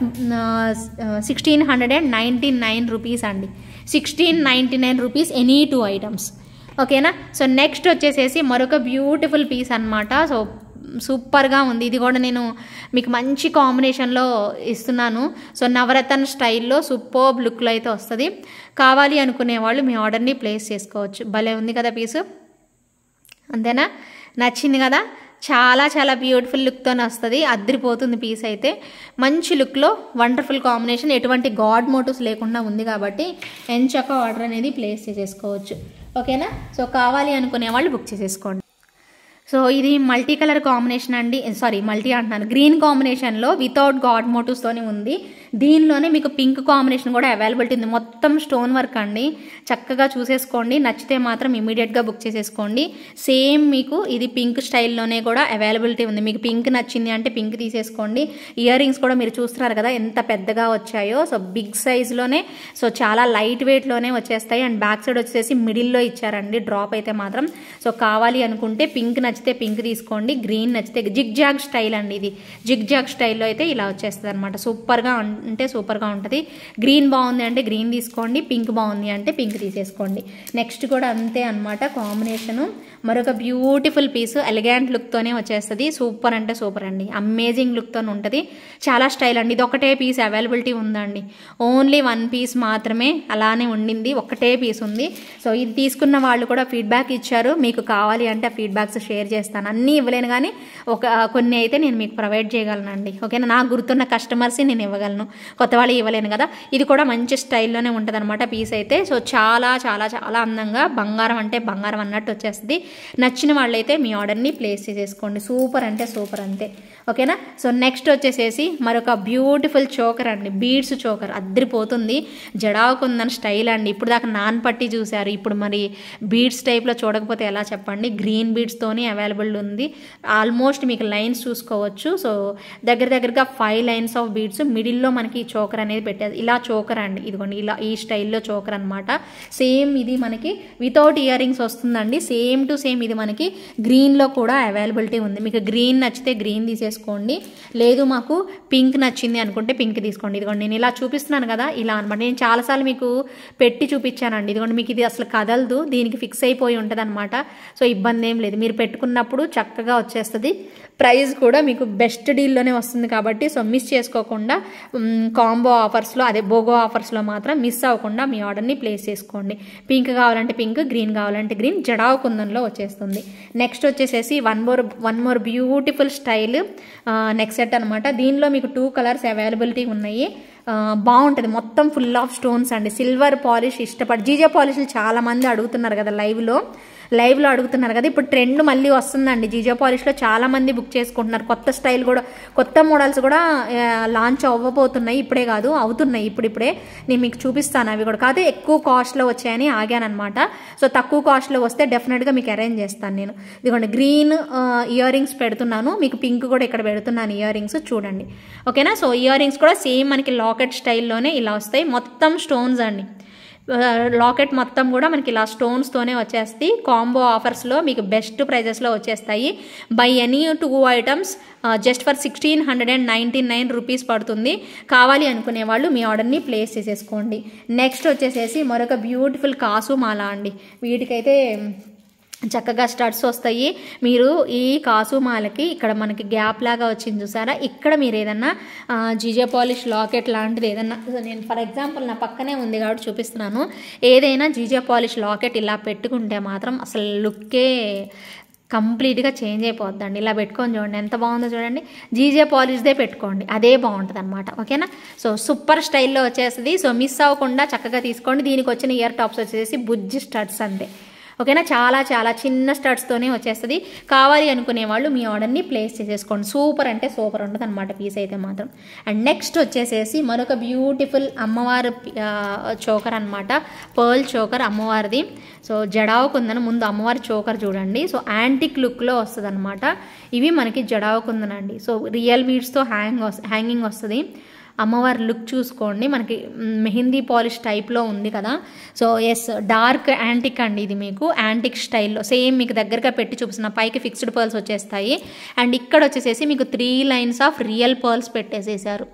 1699 రూపీస్ అండి, 1699 రూపీస్ ఎనీ 2 ఐటమ్స్, ఓకేనా? సో నెక్స్ట్ వచ్చేసేసి మరొక బ్యూటిఫుల్ పీస్ అన్నమాట. సో సూపర్గా ఉంది, ఇది కూడా నేను మీకు మంచి కాంబినేషన్లో ఇస్తున్నాను. సో నవరత్న స్టైల్లో సూపర్బ్ లుక్లో అయితే వస్తుంది. కావాలి అనుకునే వాళ్ళు మీ ఆర్డర్ని ప్లేస్ చేసుకోవచ్చు. భలే ఉంది కదా పీసు, అంతేనా? నచ్చింది కదా? చాలా బ్యూటిఫుల్ లుక్తో వస్తుంది, అద్దరిపోతుంది పీస్ అయితే. మంచి లుక్లో వండర్ఫుల్ కాంబినేషన్, ఎటువంటి గాడ్ మోటివ్స్ లేకుండా ఉంది కాబట్టి ఎంచక్క ఆర్డర్ అనేది ప్లేస్ చేసేసుకోవచ్చు, ఓకేనా? సో కావాలి అనుకునే వాళ్ళు బుక్ చేసేసుకోండి. సో ఇది మల్టీ కలర్ కాంబినేషన్ అండి, మల్టీ అంటున్నాను, గ్రీన్ కాంబినేషన్లో వితౌట్ గాడ్ మోటివ్స్తోనే ఉంది. దీనిలోనే మీకు పింక్ కాంబినేషన్ కూడా అవైలబిలిటీ ఉంది. మొత్తం స్టోన్ వర్క్ అండి, చక్కగా చూసేసుకోండి. నచ్చితే మాత్రం ఇమీడియట్గా బుక్ చేసేసుకోండి. సేమ్ మీకు ఇది పింక్ స్టైల్లోనే కూడా అవైలబిలిటీ ఉంది. మీకు పింక్ నచ్చింది అంటే పింక్ తీసేసుకోండి. ఇయర్ రింగ్స్ కూడా మీరు చూస్తున్నారు కదా ఎంత పెద్దగా వచ్చాయో. సో బిగ్ సైజ్లోనే, సో చాలా లైట్ వెయిట్లోనే వచ్చేస్తాయి. అండ్ బ్యాక్ సైడ్ వచ్చేసి మిడిల్లో ఇచ్చారండి డ్రాప్ అయితే మాత్రం. సో కావాలి అనుకుంటే పింక్ నచ్చితే పింక్ తీసుకోండి, గ్రీన్ నచ్చితే జిగ్ జాగ్ స్టైల్ అండి, ఇది జిగ్ జాగ్ స్టైల్లో అయితే ఇలా వచ్చేస్తుంది అనమాట. సూపర్గా అంటే సూపర్గా ఉంటుంది. గ్రీన్ బాగుంది అంటే గ్రీన్ తీసుకోండి, పింక్ బాగుంది అంటే పింక్ తీసేసుకోండి. నెక్స్ట్ కూడా అంతే అనమాట కాంబినేషను. మరొక బ్యూటిఫుల్ పీస్, ఎలిగెంట్ లుక్తోనే వచ్చేస్తుంది. సూపర్ అంటే సూపర్ అండి, అమేజింగ్ లుక్తో ఉంటుంది. చాలా స్టైల్ అండి. ఇది ఒకటే పీస్ అవైలబిలిటీ ఉందండి, ఓన్లీ 1 పీస్ మాత్రమే అలానే ఉండింది, ఒకటే పీస్ ఉంది. సో ఇది తీసుకున్న వాళ్ళు కూడా ఫీడ్బ్యాక్ ఇచ్చారు, మీకు కావాలి అంటే ఆ ఫీడ్బ్యాక్స్ షేర్ చేస్తాను. అన్నీ ఇవ్వలేను కానీ కొన్ని అయితే నేను మీకు ప్రొవైడ్ చేయగలనండి, ఓకేనా? నాకు గుర్తున్న కస్టమర్స్ నేను ఇవ్వగలను, కొత్త వాళ్ళు ఇవ్వలేను కదా. ఇది కూడా మంచి స్టైల్లోనే ఉంటుంది అనమాట పీస్ అయితే. సో చాలా అందంగా బంగారం అంటే బంగారం అన్నట్టు వచ్చేస్తుంది. నచ్చిన వాళ్ళైతే మీ ఆర్డర్ని ప్లేస్ చేసేసుకోండి. సూపర్ అంటే సూపర్ అంతే, ఓకేనా? సో నెక్స్ట్ వచ్చేసేసి మరొక బ్యూటిఫుల్ చోకర్ అండి, బీడ్స్ చోకర్, అద్దరిపోతుంది. జడావుకుందని స్టైల్ అండి. ఇప్పుడు దాకా నాన్ పట్టి చూశారు, ఇప్పుడు మరి బీడ్స్ టైప్లో చూడకపోతే ఎలా చెప్పండి. గ్రీన్ బీడ్స్తోనే అవైలబుల్ ఉంది. ఆల్మోస్ట్ మీకు లైన్స్ చూసుకోవచ్చు. సో దగ్గరగా 5 లైన్స్ ఆఫ్ బీడ్స్, మిడిల్లో మనకి చోకర్ అనేది పెట్టేది. ఇలా చోకర్ అండి, ఇదిగోండి ఇలా ఈ స్టైల్లో చోకర్ అనమాట. సేమ్ ఇది మనకి వితౌట్ ఇయర్ రింగ్స్ వస్తుందండి. సేమ్ టు సేమ్ ఇది మనకి గ్రీన్లో కూడా అవైలబిలిటీ ఉంది. మీకు గ్రీన్ నచ్చితే గ్రీన్ తీసేసుకోండి, చేసుకోండి. లేదు మాకు పింక్ నచ్చింది అనుకుంటే పింక్ తీసుకోండి. ఇదిగోండి నేను ఇలా చూపిస్తున్నాను కదా, ఇలా అనమాట. నేను చాలాసార్లు మీకు పెట్టి చూపించానండి. ఇదిగోండి మీకు ఇది అసలు కదలదు, దీనికి ఫిక్స్ అయిపోయి ఉంటుంది అనమాట. సో ఇబ్బంది ఏం లేదు, మీరు పెట్టుకున్నప్పుడు చక్కగా వచ్చేస్తుంది. ప్రైస్ కూడా మీకు బెస్ట్ డీల్లోనే వస్తుంది కాబట్టి సో మిస్ చేసుకోకుండా కాంబో ఆఫర్స్లో, అదే బోగో ఆఫర్స్లో మాత్రం మిస్ అవ్వకుండా మీ ఆర్డర్ని ప్లేస్ చేసుకోండి. పింక్ కావాలంటే పింక్, గ్రీన్ కావాలంటే గ్రీన్, జడావు కుందన్లో వచ్చేస్తుంది. నెక్స్ట్ వచ్చేసేసి one more beautiful style neck set అనమాట. దీనిలో మీకు 2 కలర్స్ అవైలబిలిటీ ఉన్నాయి. బాగుంటుంది, మొత్తం ఫుల్ ఆఫ్ స్టోన్స్ అండి. సిల్వర్ పాలిష్ ఇష్టపడి జీజే పాలిష్లు చాలా మంది అడుగుతున్నారు కదా, లైవ్లో అడుగుతున్నారు కదా. ఇప్పుడు ట్రెండ్ మళ్ళీ వస్తుందండి, జీజే పాలిష్లో చాలా మంది బుక్ చేసుకుంటున్నారు. కొత్త స్టైల్ కూడా, కొత్త మోడల్స్ కూడా లాంచ్ అవ్వబోతున్నాయి. ఇప్పుడే కాదు, అవుతున్నాయి ఇప్పుడిప్పుడే. నేను మీకు చూపిస్తాను అవి కూడా. కాదు ఎక్కువ కాస్ట్లో వచ్చాయని ఆగానమాట. సో తక్కువ కాస్ట్లో వస్తే డెఫినెట్గా మీకు అరేంజ్ చేస్తాను నేను. ఇదిగోండి గ్రీన్ ఇయర్ రింగ్స్ పెడుతున్నాను, మీకు పింక్ కూడా ఇక్కడ పెడుతున్నాను ఇయర్ రింగ్స్, చూడండి ఓకేనా. సో ఇయర్ రింగ్స్ కూడా సేమ్ మనకి లాకెట్ స్టైల్లోనే ఇలా వస్తాయి. మొత్తం స్టోన్స్ అండి, లాకెట్ మొత్తం కూడా మనకి ఇలా స్టోన్స్తోనే వచ్చేస్తాయి. కాంబో ఆఫర్స్లో మీకు బెస్ట్ ప్రైజెస్లో వచ్చేస్తాయి. By any 2 items just for 1699 rupees పడుతుంది. కావాలి అనుకునే వాళ్ళు మీ ఆర్డర్ని ప్లేస్ చేసేసుకోండి. నెక్స్ట్ వచ్చేసేసి మరొక బ్యూటిఫుల్ కాసు మాల అండి. వీటికైతే చక్కగా స్టడ్స్ వస్తాయి. మీరు ఈ కాసుమాలకి ఇక్కడ మనకి గ్యాప్ లాగా వచ్చింది చూసారా, ఇక్కడ మీరు ఏదన్నా జీజే పాలిష్ లాకెట్ లాంటిది ఏదన్నా, నేను ఫర్ ఎగ్జాంపుల్ నా పక్కనే ఉంది కాబట్టి చూపిస్తున్నాను. ఏదైనా జీజే పాలిష్ లాకెట్ ఇలా పెట్టుకుంటే మాత్రం అసలు లుక్కే కంప్లీట్గా చేంజ్ అయిపోద్దండి. ఇలా పెట్టుకొని చూడండి ఎంత బాగుందో చూడండి. జీజే పాలిష్దే పెట్టుకోండి, అదే బాగుంటుంది అనమాట ఓకేనా. సో సూపర్ స్టైల్లో వచ్చేస్తుంది. సో మిస్ అవ్వకుండా చక్కగా తీసుకోండి. దీనికి వచ్చిన ఇయర్ టాప్స్ వచ్చేసి బుజ్జి స్టడ్స్ అంతే ఓకేనా. చాలా చాలా చిన్న స్టడ్స్తోనే వచ్చేస్తుంది. కావాలి అనుకునే వాళ్ళు మీ ఆర్డర్ని ప్లేస్ చేసేసుకోండి. సూపర్ అంటే సూపర్ ఉంటుంది అనమాట పీస్ అయితే మాత్రం. అండ్ నెక్స్ట్ వచ్చేసేసి మరొక బ్యూటిఫుల్ అమ్మవారు చోకర్ అనమాట, పర్ల్ చోకర్ అమ్మవారిది. సో జడావు కుందన, ముందు అమ్మవారి చోకర్ చూడండి. సో యాంటిక్ లుక్లో వస్తుంది అనమాట. ఇవి మనకి జడావు కుందన అండి. సో రియల్ బీడ్స్తో హ్యాంగింగ్ వస్తుంది. అమ్మవారి లుక్ చూసుకోండి, మనకి మెహందీ పాలిష్ టైప్లో ఉంది కదా. సో ఎస్, డార్క్ యాంటిక్ అండి ఇది, మీకు యాంటిక్ స్టైల్లో సేమ్ మీకు దగ్గరగా పెట్టి చూపిస్తున్న. పైకి ఫిక్స్డ్ పర్ల్స్ వచ్చేస్తాయి. అండ్ ఇక్కడ వచ్చేసేసి మీకు 3 లైన్స్ ఆఫ్ రియల్ పర్ల్స్ పెట్టేసేసారు.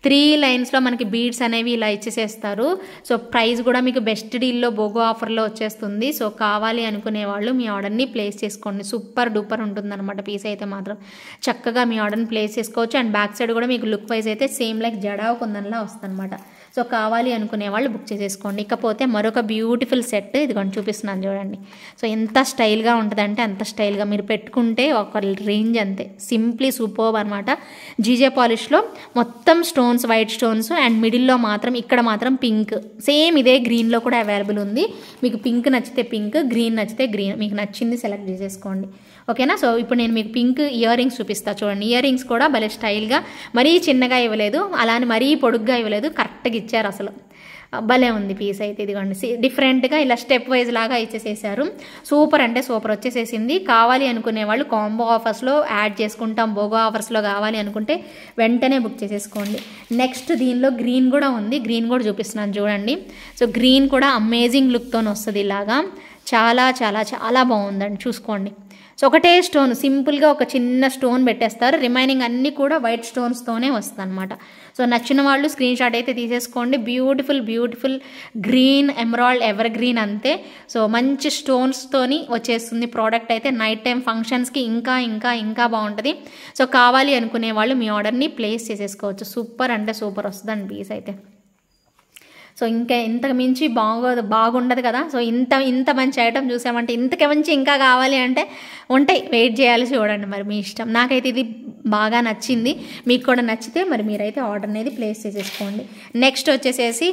3 లైన్స్లో మనకి బీడ్స్ అనేవి ఇలా ఇచ్చేసేస్తారు. సో ప్రైస్ కూడా మీకు బెస్ట్ డీల్లో బోగో ఆఫర్లో వచ్చేస్తుంది. సో కావాలి అనుకునే వాళ్ళు మీ ఆర్డర్ని ప్లేస్ చేసుకోండి. సూపర్ డూపర్ ఉంటుందన్నమాట పీస్ అయితే మాత్రం. చక్కగా మీ ఆర్డర్ని ప్లేస్ చేసుకోవచ్చు. అండ్ బ్యాక్ సైడ్ కూడా మీకు లుక్ వైజ్ అయితే సేమ్ లైక్ జడావు కుందన్లా వస్తుంది అనమాట. సో కావాలి అనుకునే వాళ్ళు బుక్ చేసేసుకోండి. ఇకపోతే మరొక బ్యూటిఫుల్ సెట్ ఇదిగోండి చూపిస్తున్నాను చూడండి. సో ఎంత స్టైల్గా ఉంటుందంటే అంత స్టైల్గా, మీరు పెట్టుకుంటే ఒక రేంజ్ అంతే. సింప్లీ సూపర్బ్ అనమాట. జీజే పాలిష్లో మొత్తం స్టోన్స్, వైట్ స్టోన్స్, అండ్ మిడిల్లో మాత్రం ఇక్కడ మాత్రం పింక్. సేమ్ ఇదే గ్రీన్లో కూడా అవైలబుల్ ఉంది. మీకు పింక్ నచ్చితే పింక్, గ్రీన్ నచ్చితే గ్రీన్, మీకు నచ్చింది సెలెక్ట్ చేసేసుకోండి ఓకేనా. సో ఇప్పుడు నేను మీకు పింక్ ఇయర్ రింగ్స్ చూపిస్తాను చూడండి. ఇయర్ రింగ్స్ కూడా భలే స్టైల్గా, మరీ చిన్నగా ఇవ్వలేదు, అలానే మరీ పొడుగ్గా ఇవ్వలేదు, కరెక్ట్గా ఇచ్చారు. అసలు భలే ఉంది పీస్ అయితే. ఇదిగోండి డిఫరెంట్గా ఇలా స్టెప్ వైజ్ లాగా ఇచ్చేసేసారు. సూపర్ అంటే సూపర్ వచ్చేసేసింది. కావాలి అనుకునే వాళ్ళు కాంబో ఆఫర్స్లో యాడ్ చేసుకుంటాం, బోగో ఆఫర్స్లో కావాలి అనుకుంటే వెంటనే బుక్ చేసేసుకోండి. నెక్స్ట్ దీనిలో గ్రీన్ కూడా ఉంది, గ్రీన్ కూడా చూపిస్తున్నాను చూడండి. సో గ్రీన్ కూడా అమేజింగ్ లుక్తో వస్తుంది ఇలాగా. చాలా చాలా చాలా బాగుందండి, చూసుకోండి. సో ఒకటే స్టోన్, సింపుల్గా ఒక చిన్న స్టోన్ పెట్టేస్తారు, రిమైనింగ్ అన్నీ కూడా వైట్ స్టోన్స్తోనే వస్తుంది అనమాట. సో నచ్చిన వాళ్ళు స్క్రీన్ షాట్ అయితే తీసేసుకోండి. Beautiful beautiful green emerald ever green అంతే. సో మంచి స్టోన్స్తోని వచ్చేస్తుంది ప్రోడక్ట్ అయితే. నైట్ టైం ఫంక్షన్స్కి ఇంకా ఇంకా ఇంకా బాగుంటుంది. సో కావాలి అనుకునే వాళ్ళు మీ ఆర్డర్ని ప్లేస్ చేసేసుకోవచ్చు. సూపర్ అంటే సూపర్ వస్తుందండి పీస్ అయితే. సో ఇంకా ఇంతకు మించి బాగుండదు కదా. సో ఇంత మంచి ఐటమ్ చూసామంటే ఇంతకు మించి ఇంకా కావాలి అంటే ఉంటాయి, వెయిట్ చేయాలి, చూడండి మరి మీ ఇష్టం. నాకైతే ఇది బాగా నచ్చింది, మీకు కూడా నచ్చితే మరి మీరైతే ఆర్డర్ అనేది ప్లేస్ చేసేసుకోండి. నెక్స్ట్ వచ్చేసేసి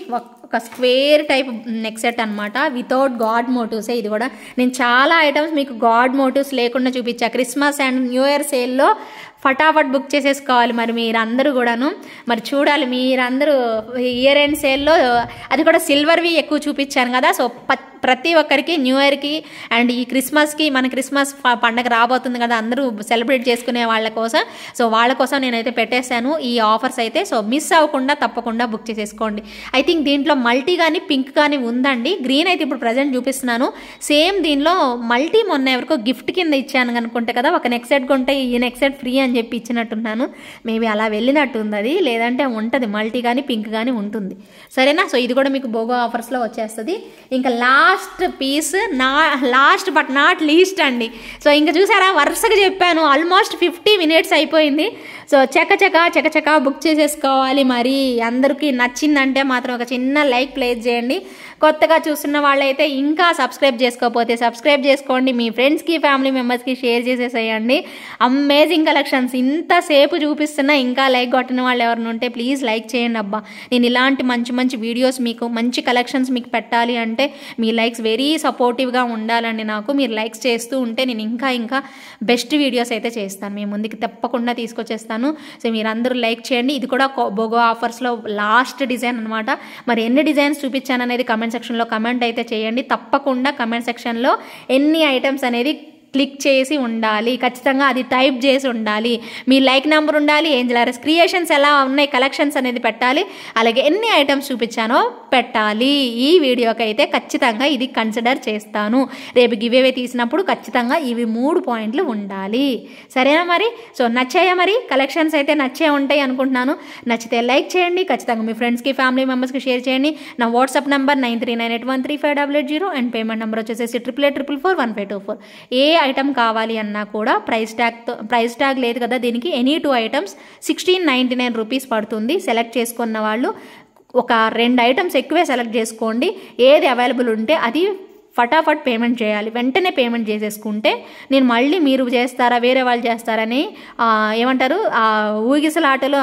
ఒక స్క్వేర్ టైప్ నెక్ సెట్ అనమాట, వితౌట్ గాడ్ మోటివ్సే. ఇది కూడా నేను చాలా ఐటమ్స్ మీకు గాడ్ మోటివ్స్ లేకుండా చూపించా. క్రిస్మస్ అండ్ న్యూ ఇయర్ సేల్లో ఫటాఫట్ బుక్ చేసేసుకోవాలి మరి మీరందరూ కూడాను. మరి చూడాలి మీరందరూ ఇయర్ ఎండ్ సేల్లో, అది కూడా సిల్వర్వి ఎక్కువ చూపించాను కదా. సో ప్రతి ఒక్కరికి న్యూ ఇయర్కి అండ్ ఈ క్రిస్మస్కి, మన క్రిస్మస్ పండగ రాబోతుంది కదా, అందరూ సెలబ్రేట్ చేసుకునే వాళ్ళ కోసం. సో వాళ్ళ కోసం నేనైతే పెట్టేశాను ఈ ఆఫర్స్ అయితే. సో మిస్ అవ్వకుండా తప్పకుండా బుక్ చేసేసుకోండి. ఐ థింక్ దీంట్లో మల్టీ కానీ పింక్ కానీ ఉందండి. గ్రీన్ అయితే ఇప్పుడు ప్రజెంట్ చూపిస్తున్నాను. సేమ్ దీనిలో మల్టీ మొన్న ఎవరికో గిఫ్ట్ కింద ఇచ్చాను అనుకుంటే కదా, ఒక నెక్ సెట్ కొంటే ఈ నెక్ సెట్ ఫ్రీ అని అని చెప్పి ఇచ్చినట్టున్నాను. మేబీ అలా వెళ్ళినట్టుంది అది, లేదంటే ఉంటుంది మల్టీ కానీ పింక్ కానీ ఉంటుంది. సరేనా? సో ఇది కూడా మీకు బోగో ఆఫర్స్లో వచ్చేస్తుంది. ఇంకా last piece, last but not least అండి. సో ఇంకా చూసారా, వరుసగా చెప్పాను, ఆల్మోస్ట్ 50 minutes అయిపోయింది. సో చకచకా బుక్ చేసేసుకోవాలి. మరి అందరికీ నచ్చిందంటే మాత్రం ఒక చిన్న లైక్ ప్లేస్ చేయండి. కొత్తగా చూస్తున్న వాళ్ళైతే ఇంకా సబ్స్క్రైబ్ చేసుకోకపోతే సబ్స్క్రైబ్ చేసుకోండి. మీ ఫ్రెండ్స్కి ఫ్యామిలీ మెంబర్స్కి షేర్ చేసేసేయండి. అమేజింగ్ కలెక్షన్స్ ఇంతసేపు చూపిస్తున్నా ఇంకా లైక్ కొట్టిన వాళ్ళు ఎవరైనా ఉంటే ప్లీజ్ లైక్ చేయండి. అబ్బా, నేను ఇలాంటి మంచి మంచి వీడియోస్ మీకు, మంచి కలెక్షన్స్ మీకు పెట్టాలి అంటే మీ లైక్స్ వెరీ సపోర్టివ్గా ఉండాలండి. నాకు మీరు లైక్స్ చేస్తూ ఉంటే నేను ఇంకా బెస్ట్ వీడియోస్ అయితే చేస్తాను, మీ ముందుకి తప్పకుండా తీసుకొచ్చేస్తాను. సో మీరందరూ లైక్ చేయండి. ఇది కూడా బోగో ఆఫర్స్లో లాస్ట్ డిజైన్ అనమాట. మరి ఎన్ని డిజైన్స్ చూపించాను అనేది కమెంట్ సెక్షన్లో కమెంట్ అయితే చేయండి. తప్పకుండా కమెంట్ సెక్షన్లో ఎన్ని ఐటమ్స్ అనేది క్లిక్ చేసి ఉండాలి, ఖచ్చితంగా అది టైప్ చేసి ఉండాలి. మీ లైక్ నెంబర్ ఉండాలి, ఏంజెల్ ఆర్ఎస్ క్రియేషన్స్ ఎలా ఉన్నాయి కలెక్షన్స్ అనేది పెట్టాలి, అలాగే ఎన్ని ఐటమ్స్ చూపించానో పెట్టాలి. ఈ వీడియోకి అయితే ఖచ్చితంగా ఇది కన్సిడర్ చేస్తాను. రేపు గివేవే తీసినప్పుడు ఖచ్చితంగా ఇవి 3 పాయింట్లు ఉండాలి. సరేనా? మరి సో నచ్చాయా? మరి కలెక్షన్స్ అయితే నచ్చే ఉంటాయి అనుకుంటున్నాను. నచ్చితే లైక్ చేయండి, ఖచ్చితంగా మీ ఫ్రెండ్స్కి ఫ్యామిలీ మెంబర్స్కి షేర్ చేయండి. నా WhatsApp number 9398135800 and payment number వచ్చేసి 88441524. ఏ ఐటమ్ కావాలి అన్నా కూడా ప్రైస్ ట్యాగ్ లేదు కదా దీనికి. ఎనీ 2 items 1699 రూపీస్ పడుతుంది. సెలెక్ట్ చేసుకున్న వాళ్ళు ఒక 2 items ఎక్కువే సెలెక్ట్ చేసుకోండి. ఏది అవైలబుల్ ఉంటే అది ఫటాఫట్ పేమెంట్ చేయాలి. వెంటనే పేమెంట్ చేసేసుకుంటే నేను మళ్ళీ మీరు చేస్తారా వేరే వాళ్ళు చేస్తారని ఏమంటారు ఆ ఊగిసలాటలో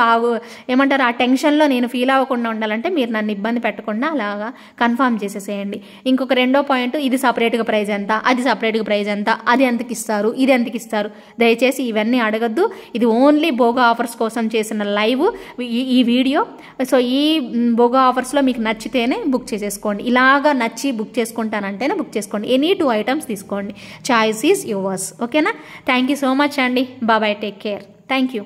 ఏమంటారు ఆ టెన్షన్లో నేను ఫీల్ అవ్వకుండా ఉండాలంటే మీరు నన్ను ఇబ్బంది పెట్టకుండా అలాగా కన్ఫర్మ్ చేసేసేయండి. ఇంకొక రెండో పాయింట్, ఇది సపరేట్గా ప్రైస్ ఎంత, అది సపరేట్గా ప్రైస్ ఎంత, అది ఎంతకి ఇస్తారు, ఇది ఎంతకి ఇస్తారు, దయచేసి ఇవన్నీ అడగద్దు. ఇది ఓన్లీ బోగో ఆఫర్స్ కోసం చేసిన లైవ్ ఈ వీడియో. సో ఈ బోగో ఆఫర్స్లో మీకు నచ్చితేనే బుక్ చేసేసుకోండి. ఇలాగా నచ్చి బుక్ చేసుకుంటానంటేనే బుక్ చేసుకోండి. ఎనీ 2 items తీసుకోండి. Choice is yours. ఓకేనా? థ్యాంక్ యూ సో మచ్ అండి. Bye, take care. Thank you.